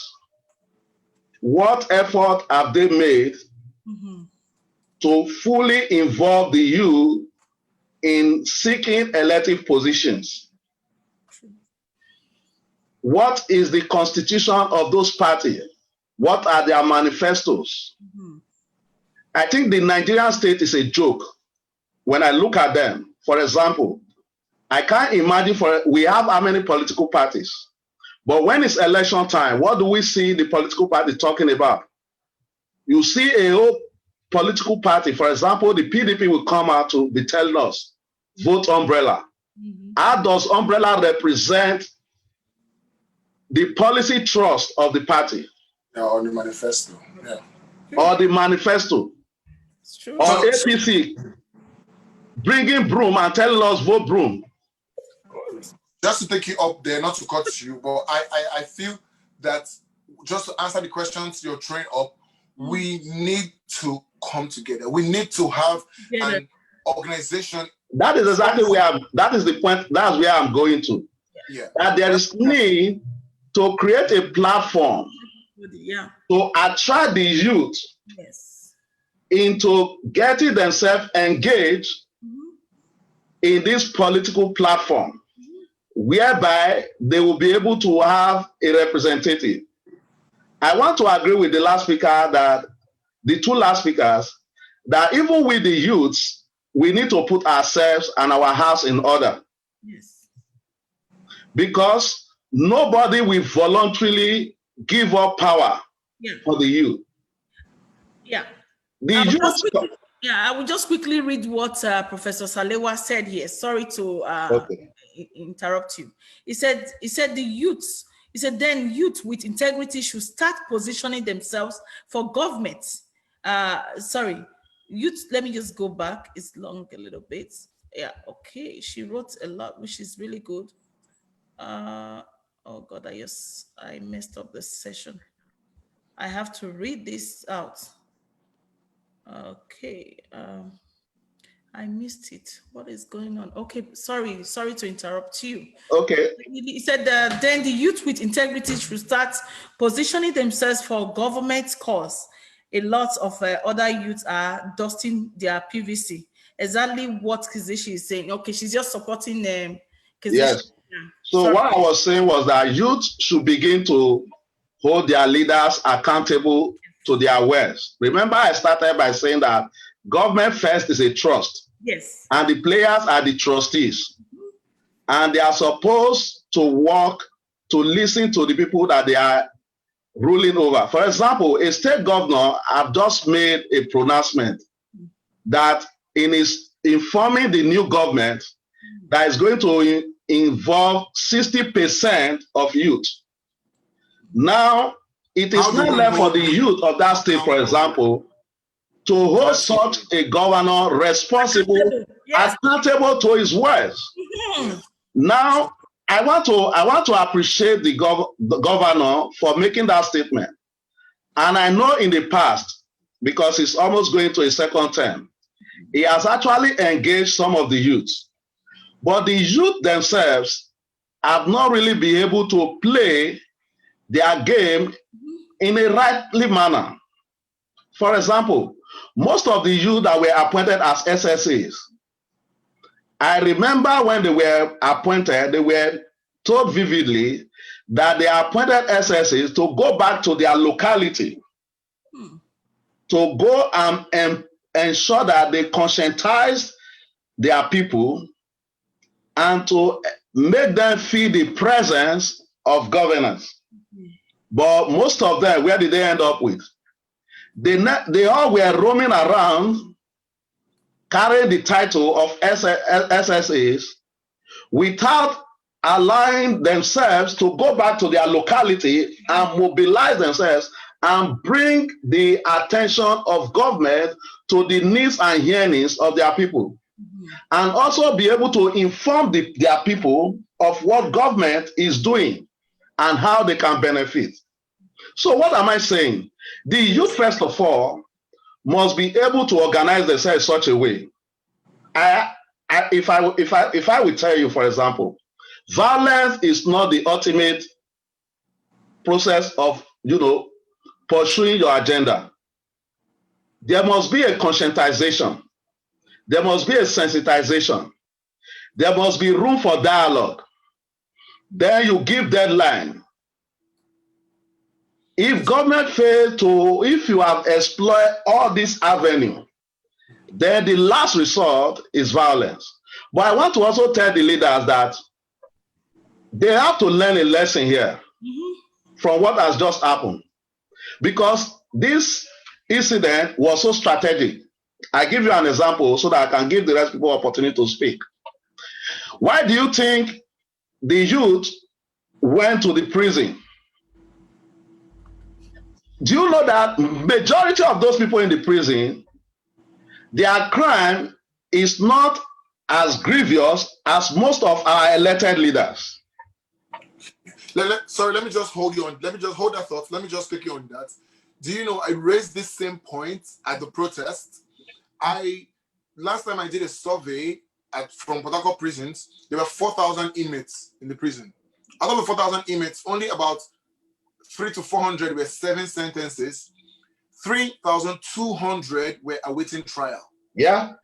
What effort have they made to fully involve the youth in seeking elective positions? What is the constitution of those parties? What are their manifestos? I think the Nigerian state is a joke when I look at them. For example, I can't imagine we have how many political parties? But when it's election time, what do we see the political party talking about? You see a whole political party, for example, the PDP will come out to be telling us, vote umbrella. How does umbrella represent the policy trust of the party? Yeah, or the manifesto. Yeah. Or the manifesto. It's true. Or APC bringing broom and telling us vote broom. Just to take you up there, not to cut you, but I feel that just to answer the questions you're throwing up, we need to come together. We need to have an organization. That is exactly that is the point, that's where I'm going to. Yeah. That there is need to create a platform to attract the youth into getting themselves engaged in this political platform, whereby they will be able to have a representative. I want to agree with the last speaker, that the two last speakers, that even with the youths, we need to put ourselves and our house in order. Yes. Because nobody will voluntarily give up power for the youth. Yeah. I will just quickly read what Professor Salewa said here. Sorry to interrupt you. He said the youths, he said then youth with integrity should start positioning themselves for government. Youth, let me just go back. It's long a little bit. Yeah, okay. She wrote a lot, which is really good. Oh God, I messed up this session. I have to read this out. Okay, I missed it. What is going on? Okay, sorry to interrupt you. Okay. He said then the youth with integrity should start positioning themselves for government cause. A lot of other youths are dusting their PVC. Exactly what Kizishi is saying. Okay, she's just supporting Kizishi. Yes. Yeah. So what I was saying was that youth should begin to hold their leaders accountable to their words. Remember, I started by saying that government first is a trust. Yes. And the players are the trustees. And they are supposed to work to listen to the people that they are ruling over. For example, a state governor have just made a pronouncement that in his informing the new government that is going to involve 60% of youth. Now, it is not left for the youth of that state, for example, to hold such a governor responsible, accountable to his words. Now, I want to appreciate the governor for making that statement. And I know in the past, because he's almost going to a second term, he has actually engaged some of the youths. But the youth themselves have not really been able to play their game in a rightly manner. For example, most of the youth that were appointed as SSAs, I remember when they were appointed, they were told vividly that they appointed SSAs to go back to their locality, to go and ensure that they conscientize their people and to make them feel the presence of governance. But most of them, where did they end up with? They all were roaming around carrying the title of SSAs without allowing themselves to go back to their locality and mobilize themselves and bring the attention of government to the needs and yearnings of their people. And also be able to inform their people of what government is doing and how they can benefit. So what am I saying? The youth, first of all, must be able to organize themselves in such a way. If I will tell you, for example, violence is not the ultimate process of, pursuing your agenda. There must be a conscientization. There must be a sensitization. There must be room for dialogue. Then you give deadline. If government fails to, if you have explored all this avenue, then the last resort is violence. But I want to also tell the leaders that they have to learn a lesson here from what has just happened. Because this incident was so strategic. I give you an example so that I can give the rest people opportunity to speak. Why do you think the youth went to the prison? Do you know that majority of those people in the prison, their crime is not as grievous as most of our elected leaders? Sorry, let me just hold you on. Let me just hold that thought. Let me just pick you on that. Do you know I raised this same point at the protest? Last time I did a survey from Port Harcourt prisons, there were 4,000 inmates in the prison. Out of the 4,000 inmates, only about 300 to 400 were serving sentences. 3,200 were awaiting trial. Yeah.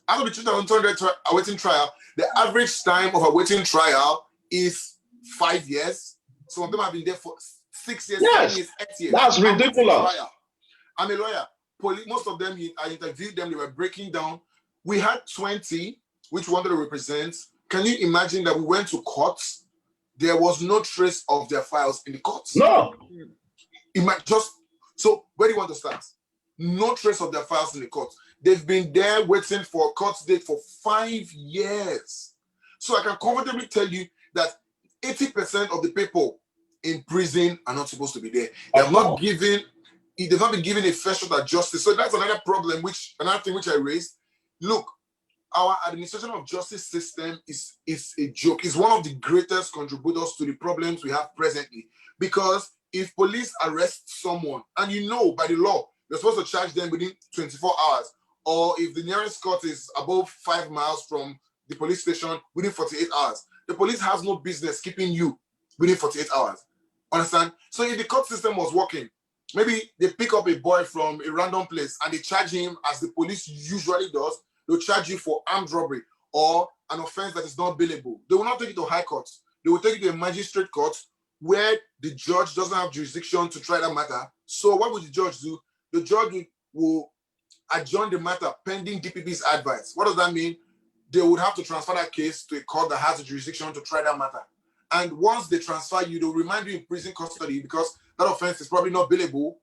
Out of the 3,200 awaiting trial, the average time of awaiting trial is 5 years. Some of them have been there for 6 years, yes. 7 years, 8 years. That's ridiculous. I'm a lawyer. Most of them, I interviewed them, they were breaking down. We had 20 which wanted to represent. Can you imagine that we went to courts? There was no trace of their files in the courts. No. It might just, so where do you want to start? No trace of their files in the courts. They've been there waiting for a court date for 5 years. So I can comfortably tell you that 80% of the people in prison are not supposed to be there. They have not been given a fair shot at justice. So that's another problem, another thing which I raised. Look, our administration of justice system is a joke. It's one of the greatest contributors to the problems we have presently. Because if police arrest someone, and by the law, you're supposed to charge them within 24 hours, or if the nearest court is above 5 miles from the police station, within 48 hours, the police has no business keeping you within 48 hours. Understand? So if the court system was working, maybe they pick up a boy from a random place and they charge him as the police usually does. They'll charge you for armed robbery or an offense that is not bailable. They will not take it to high court. They will take it to a magistrate court where the judge doesn't have jurisdiction to try that matter. So what would the judge do? The judge will adjourn the matter pending DPP's advice. What does that mean? They would have to transfer that case to a court that has the jurisdiction to try that matter. And once they transfer you, they'll remind you in prison custody because that offense is probably not bailable,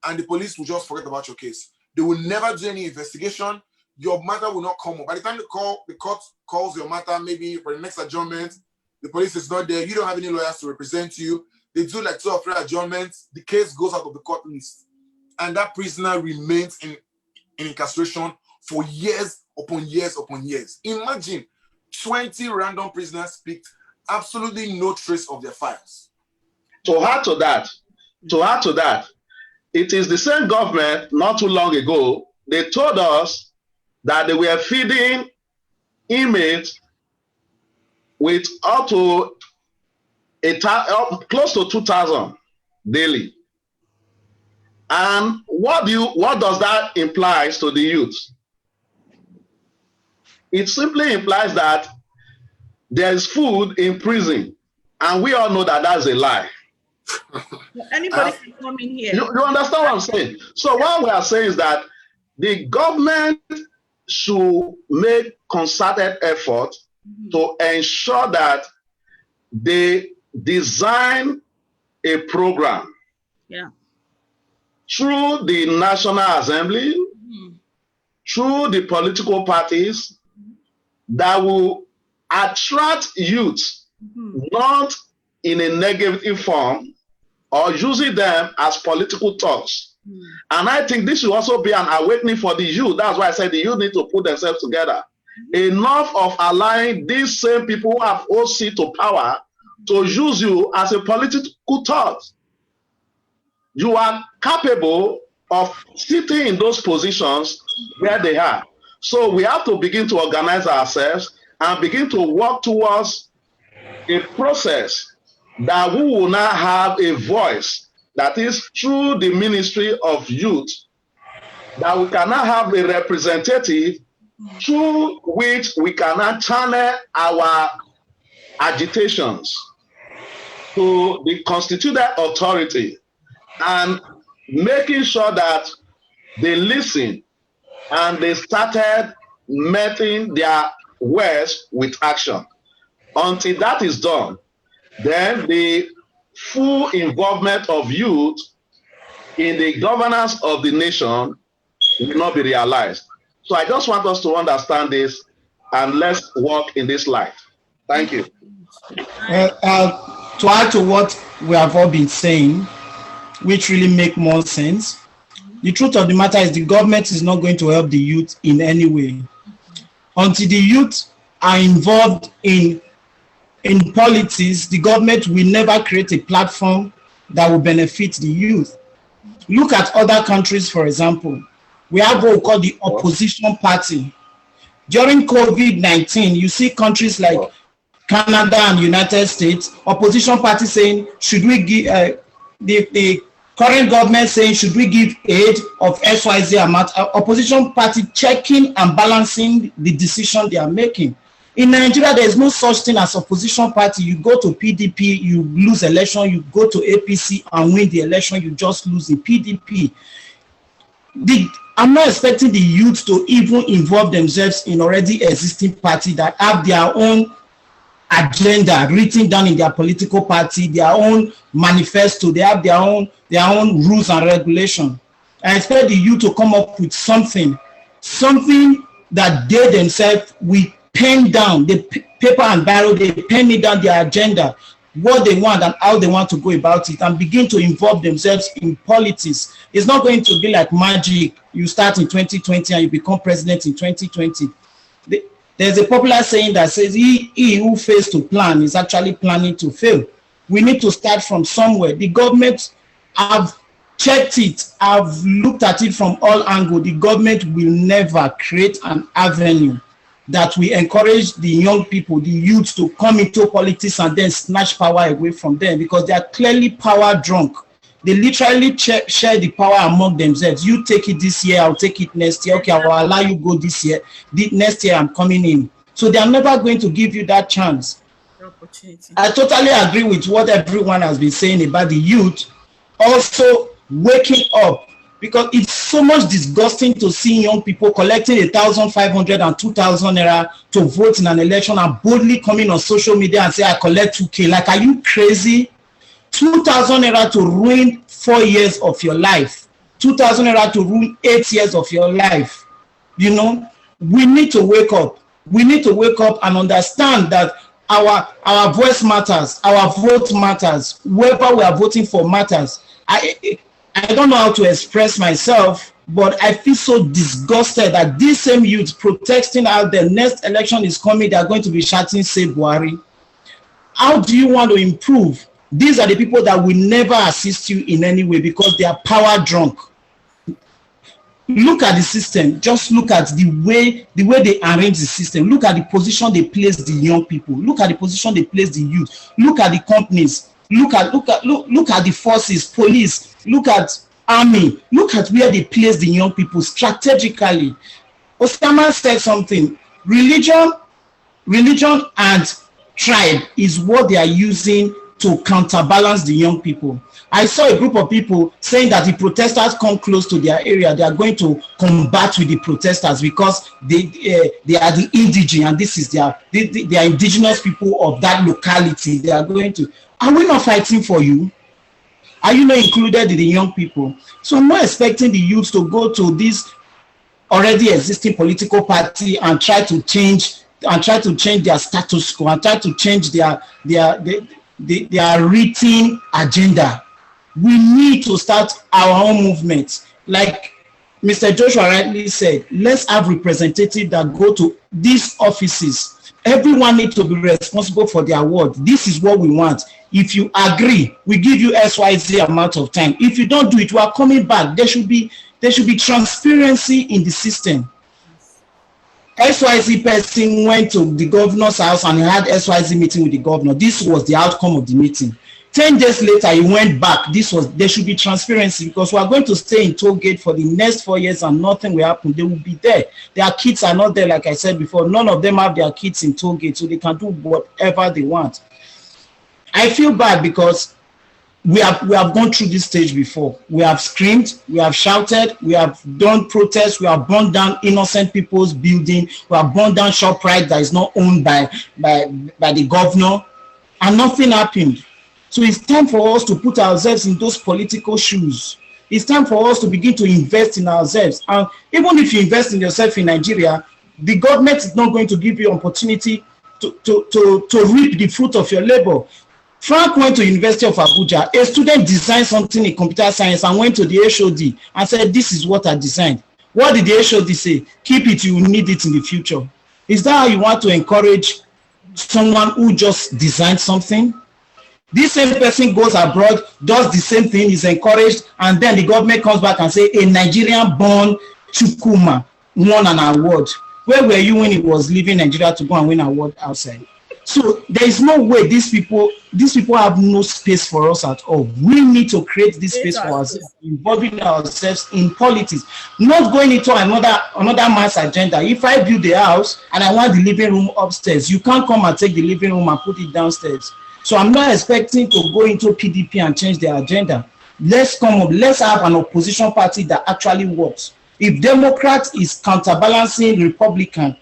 and the police will just forget about your case. They will never do any investigation. your matter will not come up. By the time the court calls your matter, maybe for the next adjournment, the police is not there, you don't have any lawyers to represent you. They do like 2 or 3 adjournments, the case goes out of the court list. And that prisoner remains in incarceration for years upon years upon years. Imagine 20 random prisoners picked, absolutely no trace of their files. To add to that, it is the same government not too long ago, they told us that they were feeding inmates with up to close to 2,000 daily. And what does that imply to the youth? It simply implies that there is food in prison, and we all know that that's a lie. Anybody can come in here. You understand what I'm saying? So what we are saying is that the government should make concerted effort to ensure that they design a program through the National Assembly, through the political parties, that will attract youth, not in a negative form, or using them as political talks. And I think this should also be an awakening for the youth. That's why I said the youth need to put themselves together. Enough of allowing these same people who have OC to power to use you as a political thought. You are capable of sitting in those positions where they are. So we have to begin to organize ourselves and begin to work towards a process that we will now have a voice, that is through the Ministry of Youth, that we can now have a representative through which we can now channel our agitations to the constituted authority, and making sure that they listen and they started meeting their words with action. Until that is done, then the full involvement of youth in the governance of the nation will not be realized. So I just want us to understand this, and let's work in this light. Thank you. To add to what we have all been saying, which really make more sense, the truth of the matter is the government is not going to help the youth in any way. Until the youth are involved in politics, the government will never create a platform that will benefit the youth. Look at other countries, for example. We have what we call the opposition party. During COVID-19, you see countries like Canada and United States, opposition party saying, should we give, the current government saying, should we give aid of XYZ amount? Opposition party checking and balancing the decision they are making. In Nigeria, there is no such thing as opposition party. You go to PDP, you lose election. You go to APC and win the election, you just lose the PDP. I'm not expecting the youth to even involve themselves in already existing party that have their own agenda written down in their political party, their own manifesto. They have their own rules and regulations. I expect the youth to come up with something that they themselves will pen down, the paper and barrel, they pen it down their agenda, what they want and how they want to go about it, and begin to involve themselves in politics. It's not going to be like magic. You start in 2020 and you become president in 2020. There's a popular saying that says, he who fails to plan is actually planning to fail. We need to start from somewhere. The government have checked it. I've looked at it from all angles. The government will never create an avenue that we encourage the young people, the youth, to come into politics and then snatch power away from them, because they are clearly power drunk. They literally share the power among themselves. You take it this year, I'll take it next year. Okay, I will allow you go this year. Next year, I'm coming in. So they are never going to give you that chance. I totally agree with what everyone has been saying about the youth also waking up, because it's so much disgusting to see young people collecting 1,500 and 2,000 naira to vote in an election and boldly coming on social media and say, I collect 2K. Like, are you crazy? 2,000 naira to ruin 4 years of your life. 2,000 naira to ruin 8 years of your life. You know, we need to wake up. We need to wake up and understand that our voice matters, our vote matters, whoever we are voting for matters. I don't know how to express myself, but I feel so disgusted that these same youth protesting out there, next election is coming, they are going to be shouting, "Save Buhari." How do you want to improve? These are the people that will never assist you in any way because they are power drunk. Look at the system. Just look at the way they arrange the system. Look at the position they place the young people. Look at the position they place the youth. Look at the companies. Look at the forces, police. Look at army. Look at where they place the young people strategically. Osama said something. Religion and tribe is what they are using to counterbalance the young people. I saw a group of people saying that if protesters come close to their area, they are going to combat with the protesters because they are the indigenous, and this is they are indigenous people of that locality. They are going to. Are we not fighting for you? Are you not included in the young people? So I'm not expecting the youth to go to this already existing political party and try to change their status quo and try to change their written agenda. We need to start our own movement. Like Mr. Joshua rightly said, let's have representatives that go to these offices. Everyone needs to be responsible for their word. This is what we want. If you agree, we give you XYZ amount of time. If you don't do it, we are coming back. There should be transparency in the system. XYZ person went to the governor's house and had XYZ meeting with the governor. This was the outcome of the meeting. 10 days later, he went back. There should be transparency because we are going to stay in toll gate for the next 4 years and nothing will happen. They will be there. Their kids are not there, like I said before. None of them have their kids in toll gate, so they can do whatever they want. I feel bad because we have gone through this stage before. We have screamed, we have shouted, we have done protests, we have burned down innocent people's building, we have burned down ShopRite that is not owned by the governor, and nothing happened. So it's time for us to put ourselves in those political shoes. It's time for us to begin to invest in ourselves. And even if you invest in yourself in Nigeria, the government is not going to give you opportunity to reap the fruit of your labor. Frank went to University of Abuja. A student designed something in computer science and went to the HOD and said, "This is what I designed." What did the HOD say? "Keep it, you will need it in the future." Is that how you want to encourage someone who just designed something? This same person goes abroad, does the same thing, is encouraged, and then the government comes back and say, "A Nigerian-born Chukwuma won an award." Where were you when he was leaving Nigeria to go and win an award outside? So there is no way these people have no space for us at all. We need to create this space for ourselves, involving ourselves in politics, not going into another man's agenda. If I build a house and I want the living room upstairs, you can't come and take the living room and put it downstairs. So I'm not expecting to go into PDP and change their agenda. Let's come up. Let's have an opposition party that actually works. If Democrat is counterbalancing Republican,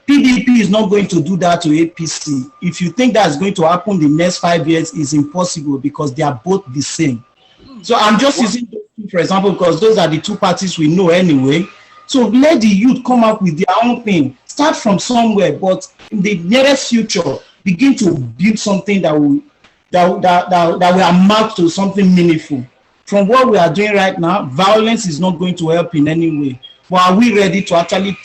PDP is not going to do that to APC. If you think that's going to happen the next 5 years, it's impossible because they are both the same. So I'm just using those two, for example, because those are the two parties we know anyway. So let the youth come up with their own thing. Start from somewhere, but in the nearest future, begin to build something that will amount to something meaningful. From what we are doing right now, violence is not going to help in any way. But are we ready to actually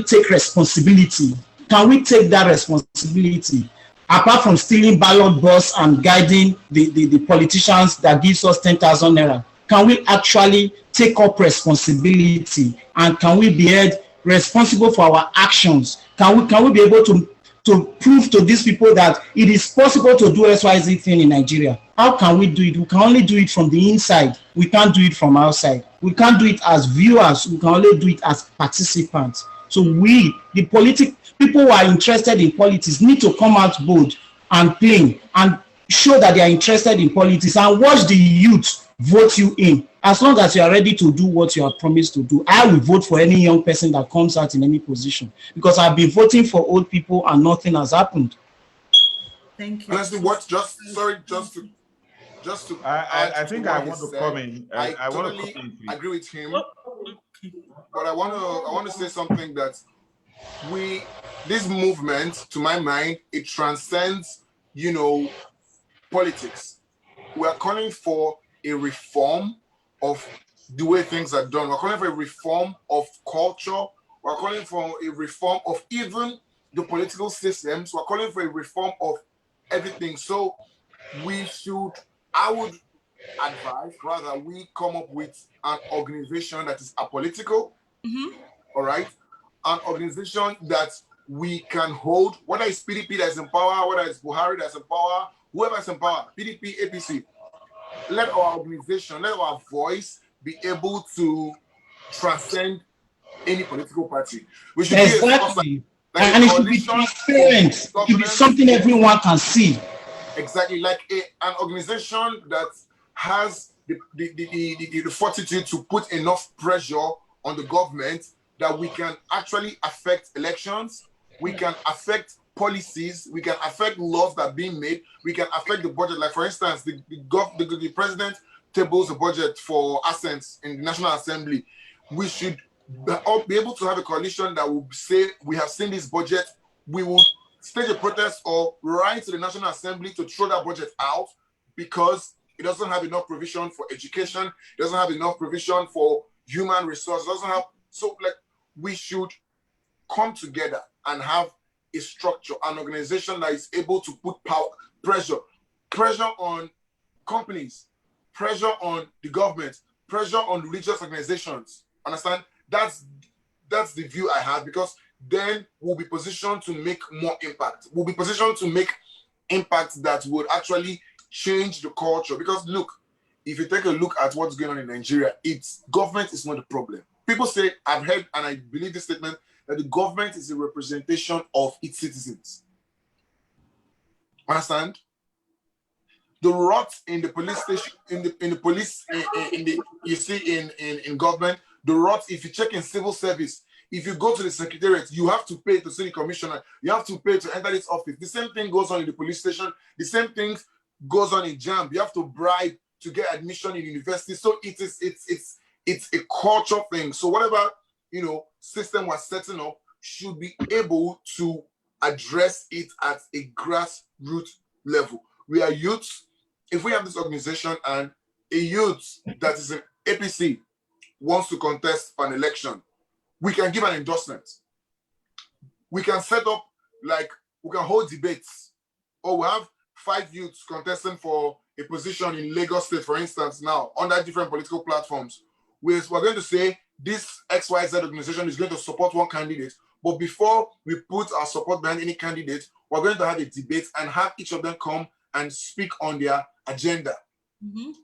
take responsibility? Can we take that responsibility? Apart from stealing ballot box and guiding the politicians that gives us 10,000 naira, can we actually take up responsibility? And can we be held responsible for our actions? Can we be able to prove to these people that it is possible to do XYZ thing in Nigeria? How can we do it? We can only do it from the inside. We can't do it from outside. We can't do it as viewers. We can only do it as participants. So we, the people who are interested in politics, need to come out bold and plain and show that they are interested in politics and watch the youth vote you in. As long as you are ready to do what you are promised to do, I will vote for any young person that comes out in any position because I've been voting for old people and nothing has happened. Thank you. Honestly, I think I want to comment. I totally agree with him. but I want to say something that this movement, to my mind, it transcends, politics. We are calling for a reform of the way things are done. We're calling for a reform of culture. We're calling for a reform of even the political systems. We're calling for a reform of everything. So I would advise, rather, we come up with an organization that is apolitical, all right? An organization that we can hold, whether it's PDP that's in power, whether it's Buhari that's in power, whoever's in power, PDP, APC, let our organization, let our voice be able to transcend any political party. We should exactly. Like and it should be transparent. It should be something everyone can see. Exactly, like an organization that has the fortitude to put enough pressure on the government that we can actually affect elections, we can affect policies, we can affect laws that are being made, we can affect the budget. Like, for instance, the president tables a budget for assents in the National Assembly. We should be able to have a coalition that will say, we have seen this budget, we will stage a protest or write to the National Assembly to throw that budget out because it doesn't have enough provision for education, it doesn't have enough provision for human resources, doesn't have. So, like, we should come together and have a structure, an organization that is able to put pressure on companies, pressure on the government, pressure on religious organizations. Understand? That's the view I have, because then we'll be positioned to make more impact. We'll be positioned to make impact that would actually change the culture. Because look, if you take a look at what's going on in Nigeria, government is not the problem. People say, I've heard, and I believe this statement, that the government is a representation of its citizens. Understand? The rot in the police station, you see in government, the rot, if you check in civil service, if you go to the secretariat, you have to pay to city commissioner, you have to pay to enter this office. The same thing goes on in the police station, the same thing goes on in JAMB. You have to bribe to get admission in university. So it's a culture thing. So whatever system we're setting up should be able to address it at a grassroots level. We are youths. If we have this organization and a youth that is an APC wants to contest an election, we can give an endorsement. We can set up, like, we can hold debates, or we have 5 youths contesting for a position in Lagos State, for instance, now, under different political platforms. We're going to say this XYZ organization is going to support one candidate, but before we put our support behind any candidate, we're going to have a debate and have each of them come and speak on their agenda.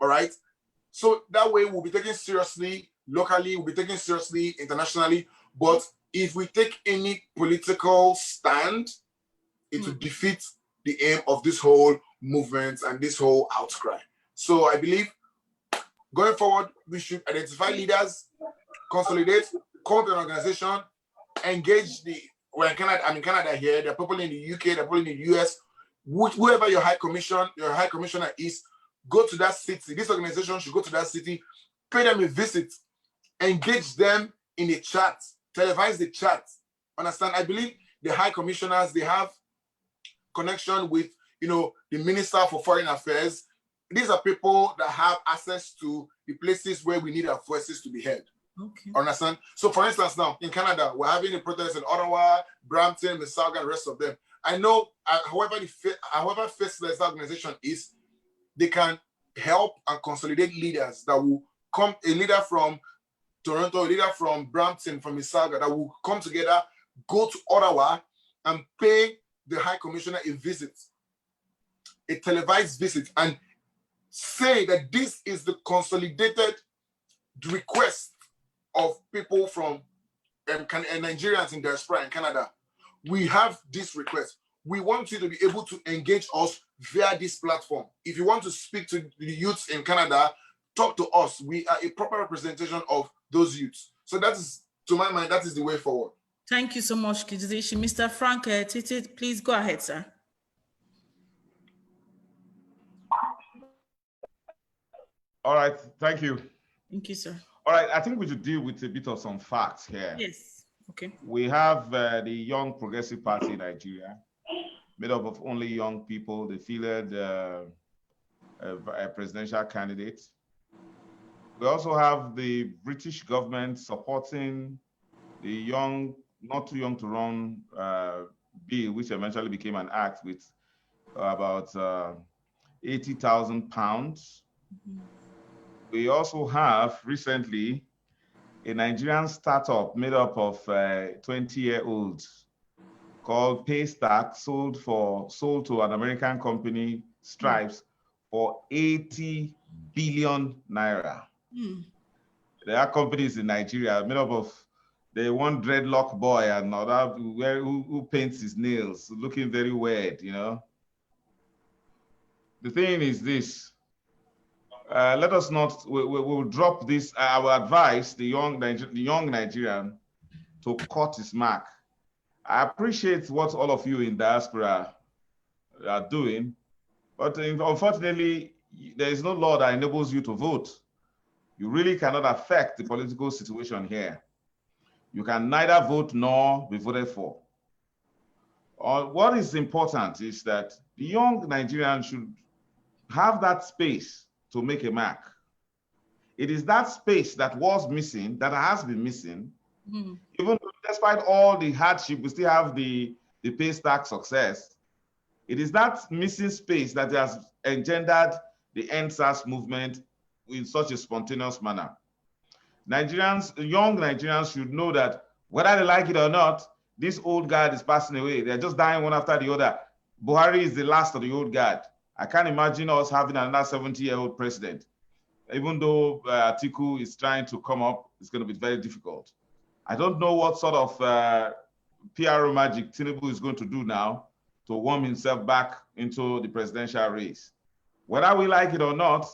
All right? So that way we'll be taken seriously locally, we'll be taken seriously internationally. But if we take any political stand, it will defeat the aim of this whole movement and this whole outcry. So I believe going forward, we should identify leaders, consolidate, come to an organization, engage we're in Canada, I'm in Canada here, there are people in the UK, there are people in the US, whoever your high commissioner is, go to that city. This organization should go to that city, pay them a visit, engage them in a chat, televise the chat. Understand? I believe the high commissioners, they have connection with, the Minister for Foreign Affairs. These are people that have access to the places where we need our voices to be heard. Okay. Understand? So, for instance, now in Canada, we're having a protest in Ottawa, Brampton, Mississauga, and the rest of them. I know, however faceless that organization is, they can help and consolidate leaders that will come, a leader from Toronto, a leader from Brampton, from Mississauga, that will come together, go to Ottawa, and pay the High Commissioner a visit, a televised visit, and say that this is the consolidated request of people from Nigerians in diaspora in Canada. We have this request. We want you to be able to engage us via this platform. If you want to speak to the youths in Canada, talk to us. We are a proper representation of those youths. So that is, to my mind, that is the way forward. Thank you so much, Kizishi. Mr. Frank Titi, please go ahead, sir. All right, thank you. Thank you, sir. All right, I think we should deal with a bit of some facts here. Yes. Okay. We have the Young Progressive Party in Nigeria, made up of only young people. They fielded a presidential candidate. We also have the British government supporting the young, not too young to run bill, which eventually became an act with about £80,000. Mm-hmm. We also have recently a Nigerian startup made up of 20-year-olds called Paystack, sold to an American company, Stripes, for 80 billion naira. Mm. There are companies in Nigeria made up of the one dreadlock boy and another who paints his nails, looking very weird, you know. The thing is this. Let us not, we'll drop this. I will advise the young Nigerian to cut his mark. I appreciate what all of you in diaspora are doing, but unfortunately, there is no law that enables you to vote. You really cannot affect the political situation here. You can neither vote nor be voted for. What is important is that the young Nigerian should have that space to make a mark. It is that space that was missing, that has been missing. Mm. Even despite all the hardship, we still have the Paystack success. It is that missing space that has engendered the EndSARS movement in such a spontaneous manner. Young Nigerians should know that whether they like it or not, this old guard is passing away. They're just dying one after the other. Buhari is the last of the old guard. I can't imagine us having another 70-year-old president. Even though Atiku is trying to come up, it's going to be very difficult. I don't know what sort of PR magic Tinubu is going to do now to warm himself back into the presidential race. Whether we like it or not,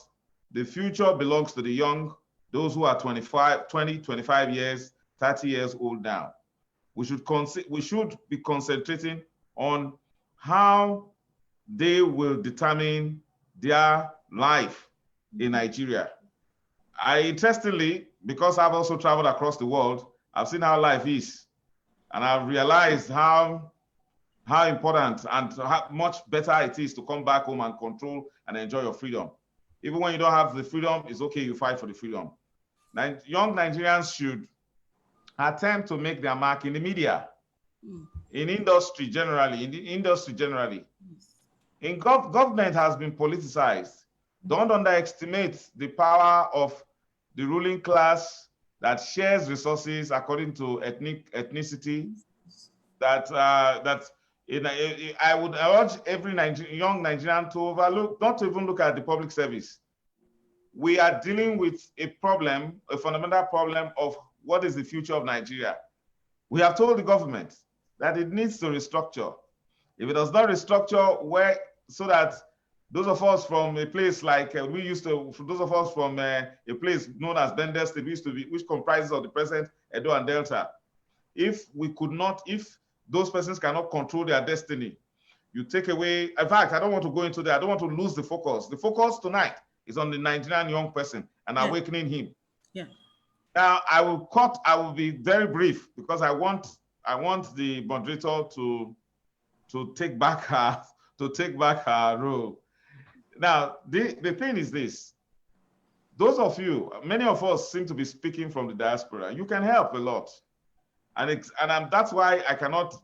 the future belongs to the young, those who are 25 years, 30 years old now. We should be concentrating on how they will determine their life in Nigeria. Interestingly, because I've also traveled across the world, I've seen how life is. And I've realized how important and how much better it is to come back home and control and enjoy your freedom. Even when you don't have the freedom, it's okay, you fight for the freedom. Young Nigerians should attempt to make their mark in the media, in industry generally, Government has been politicized. Don't underestimate the power of the ruling class that shares resources according to ethnicity. I would urge every young Nigerian to not to even look at the public service. We are dealing with a fundamental problem of what is the future of Nigeria. We have told the government that it needs to restructure. If it does not restructure, so that those of us from a place like those of us from a place known as Bendel State, which comprises of the present Edo and Delta, if those persons cannot control their destiny, you take away. In fact, I don't want to go into that. I don't want to lose the focus. The focus tonight is on the Nigerian young person and awakening him. Yeah. Now I will be very brief because I want the moderator to take back her role. Now, the thing is this. Those of you, many of us seem to be speaking from the diaspora. You can help a lot. And that's why I cannot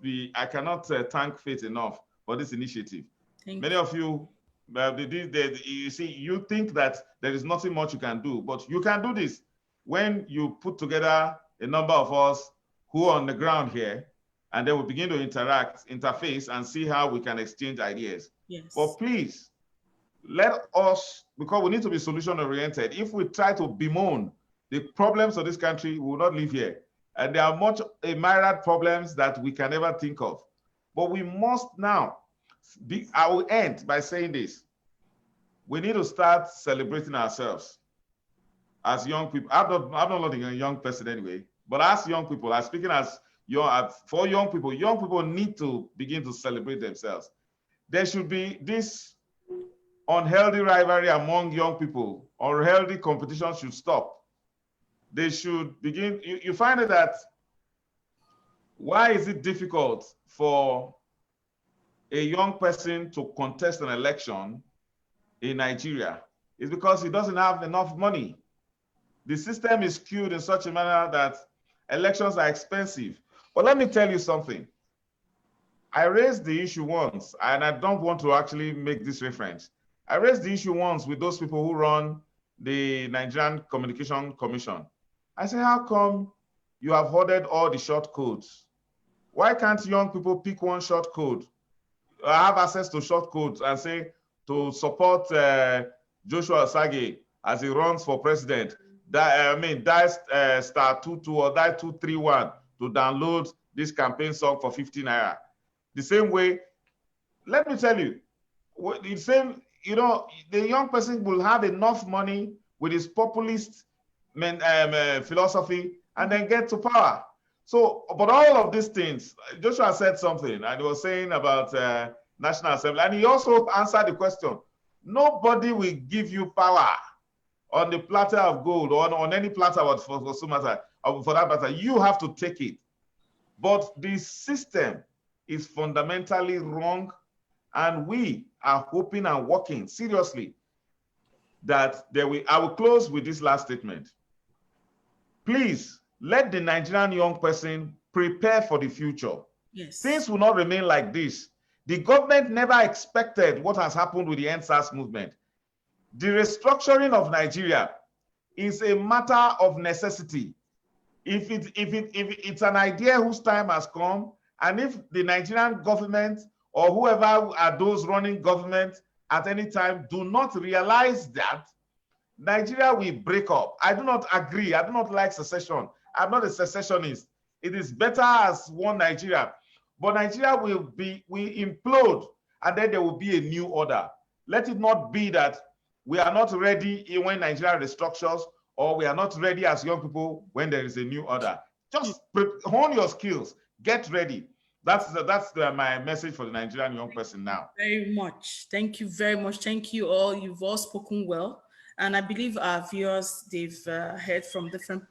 thank Faith enough for this initiative. Many of you, you see, you think that there is nothing much you can do, but you can do this when you put together a number of us who are on the ground here, and then we begin to interface, and see how we can exchange ideas. Yes. But please, let us, because we need to be solution-oriented. If we try to bemoan the problems of this country, we will not live here. And there are much myriad problems that we can never think of. But we must now, I will end by saying this. We need to start celebrating ourselves as young people. I'm not a young person anyway, but as young people, I'm speaking for young people need to begin to celebrate themselves. There should be this unhealthy rivalry among young people. Unhealthy competition should stop. they should begin. You find it that why is it difficult for a young person to contest an election in Nigeria? It's because he doesn't have enough money. The system is skewed in such a manner that elections are expensive. But let me tell you something. I raised the issue once, and I don't want to actually make this reference. I raised the issue once with those people who run the Nigerian Communication Commission. I said, how come you have hoarded all the short codes? Why can't young people pick one short code, have access to short codes, and say to support Joshua Osage as he runs for president? Dial *22 or dial 231 to download this campaign song for 15 naira. The same way, let me tell you, the same, the young person will have enough money with his populist philosophy and then get to power. So, but all of these things, Joshua said something, and he was saying about National Assembly, and he also answered the question. Nobody will give you power on the platter of gold or on any platter for that matter. You have to take it. But the system is fundamentally wrong, and we are hoping and working seriously that I will close with this last statement. Please let the Nigerian young person prepare for the future. Yes. Things will not remain like this. The government never expected what has happened with the EndSARS movement. The restructuring of Nigeria is a matter of necessity. If it's an idea whose time has come, and if the Nigerian government or whoever are those running government at any time do not realize that, Nigeria will break up. I do not agree. I do not like secession. I'm not a secessionist. It is better as one Nigeria. But Nigeria will implode, and then there will be a new order. Let it not be that we are not ready when Nigeria restructures, or we are not ready as young people when there is a new order. Just hone your skills. Get ready. That's my message for the Nigerian young person now. Very much. Thank you very much. Thank you all. You've all spoken well. And I believe our viewers, they've heard from different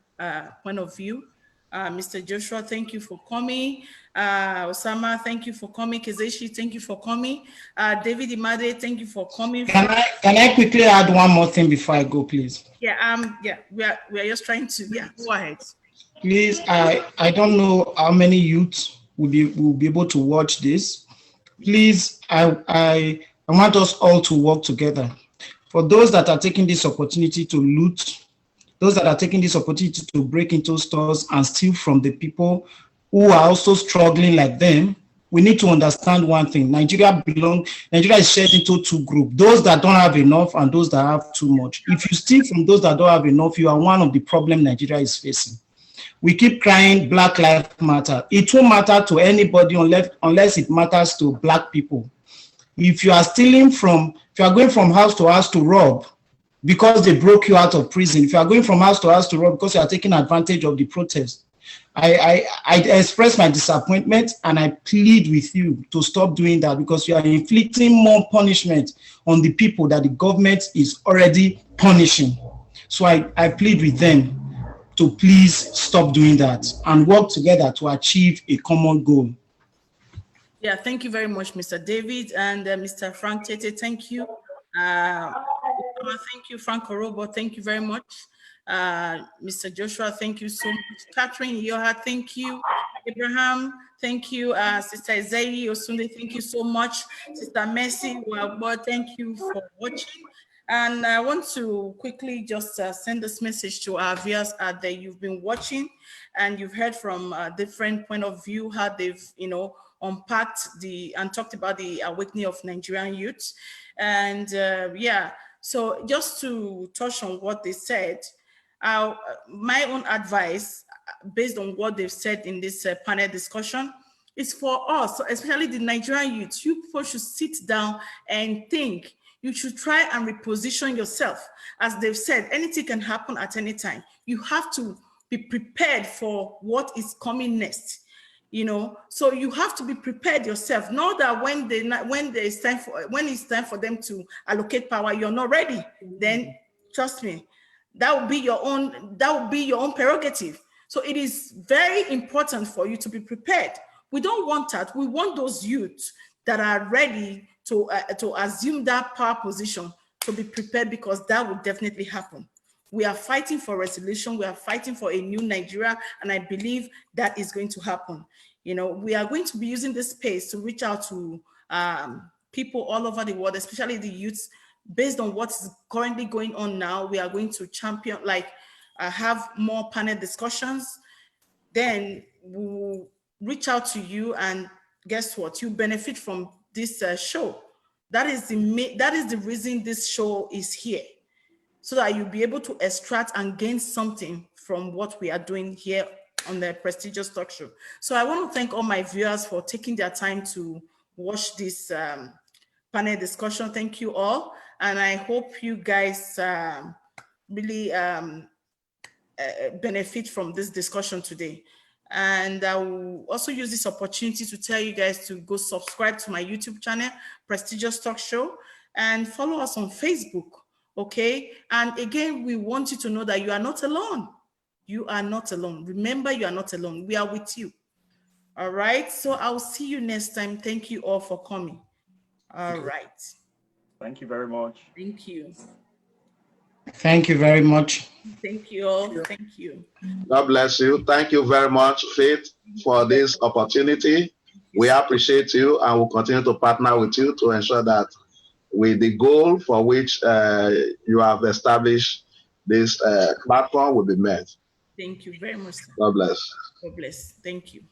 point of view. Mr. Joshua, thank you for coming. Osama, thank you for coming. Kezeshi, thank you for coming. David Imade, thank you for coming. Can I quickly add one more thing before I go, please? Yeah, we are just trying to, go ahead. Please, I don't know how many youths will be able to watch this. Please, I want us all to work together. For those that are taking this opportunity to loot, those that are taking this opportunity to break into stores and steal from the people who are also struggling like them, we need to understand one thing. Nigeria is shared into two groups, those that don't have enough and those that have too much. If you steal from those that don't have enough, you are one of the problems Nigeria is facing. We keep crying Black Lives Matter. It won't matter to anybody unless it matters to Black people. If you are stealing if you are going from house to house to rob because they broke you out of prison, if you are going from house to house to rob because you are taking advantage of the protest, I express my disappointment and I plead with you to stop doing that, because you are inflicting more punishment on the people that the government is already punishing. So I plead with them to please stop doing that and work together to achieve a common goal. Yeah, thank you very much, Mr. David, and Mr. Frank Tete, thank you. Thank you, Frank Orobo, thank you very much. Mr. Joshua, thank you so much. Catherine Yoha, thank you. Abraham, thank you. Sister Izei Osunde, thank you so much. Sister Mercy, well, thank you for watching. And I want to quickly just send this message to our viewers out there. You've been watching and you've heard from a different point of view how they've, unpacked and talked about the awakening of Nigerian youth. And so just to touch on what they said, my own advice, based on what they've said in this panel discussion, is for us, especially the Nigerian youth. You people should sit down and think. You should try and reposition yourself. As they've said, anything can happen at any time. You have to be prepared for what is coming next. So you have to be prepared yourself. Know that when it's time for them to allocate power, you're not ready. Then trust me, That would be your own prerogative. So it is very important for you to be prepared. We don't want that. We want those youths that are ready to assume that power position to be prepared, because that will definitely happen. We are fighting for resolution. We are fighting for a new Nigeria, and I believe that is going to happen. You know, we are going to be using this space to reach out to people all over the world, especially the youths. Based on what is currently going on now, we are going to champion, like have more panel discussions. Then we'll reach out to you, and guess what? You benefit from this show. That is the reason this show is here, so that you'll be able to extract and gain something from what we are doing here on the prestigious talk show. So I want to thank all my viewers for taking their time to watch this panel discussion. Thank you all. And I hope you guys really benefit from this discussion today. And I will also use this opportunity to tell you guys to go subscribe to my YouTube channel, Prestigious Talk Show, and follow us on Facebook, okay? And again, we want you to know that you are not alone. You are not alone. Remember, you are not alone. We are with you. All right, so I'll see you next time. Thank you all for coming. All right. Thank you very much. Thank you. Thank you very much. Thank you all. Thank you. God bless you. Thank you very much, Faith, for this opportunity. We appreciate you, and we'll continue to partner with you to ensure that with the goal for which you have established this platform will be met. Thank you very much. God bless. God bless. Thank you.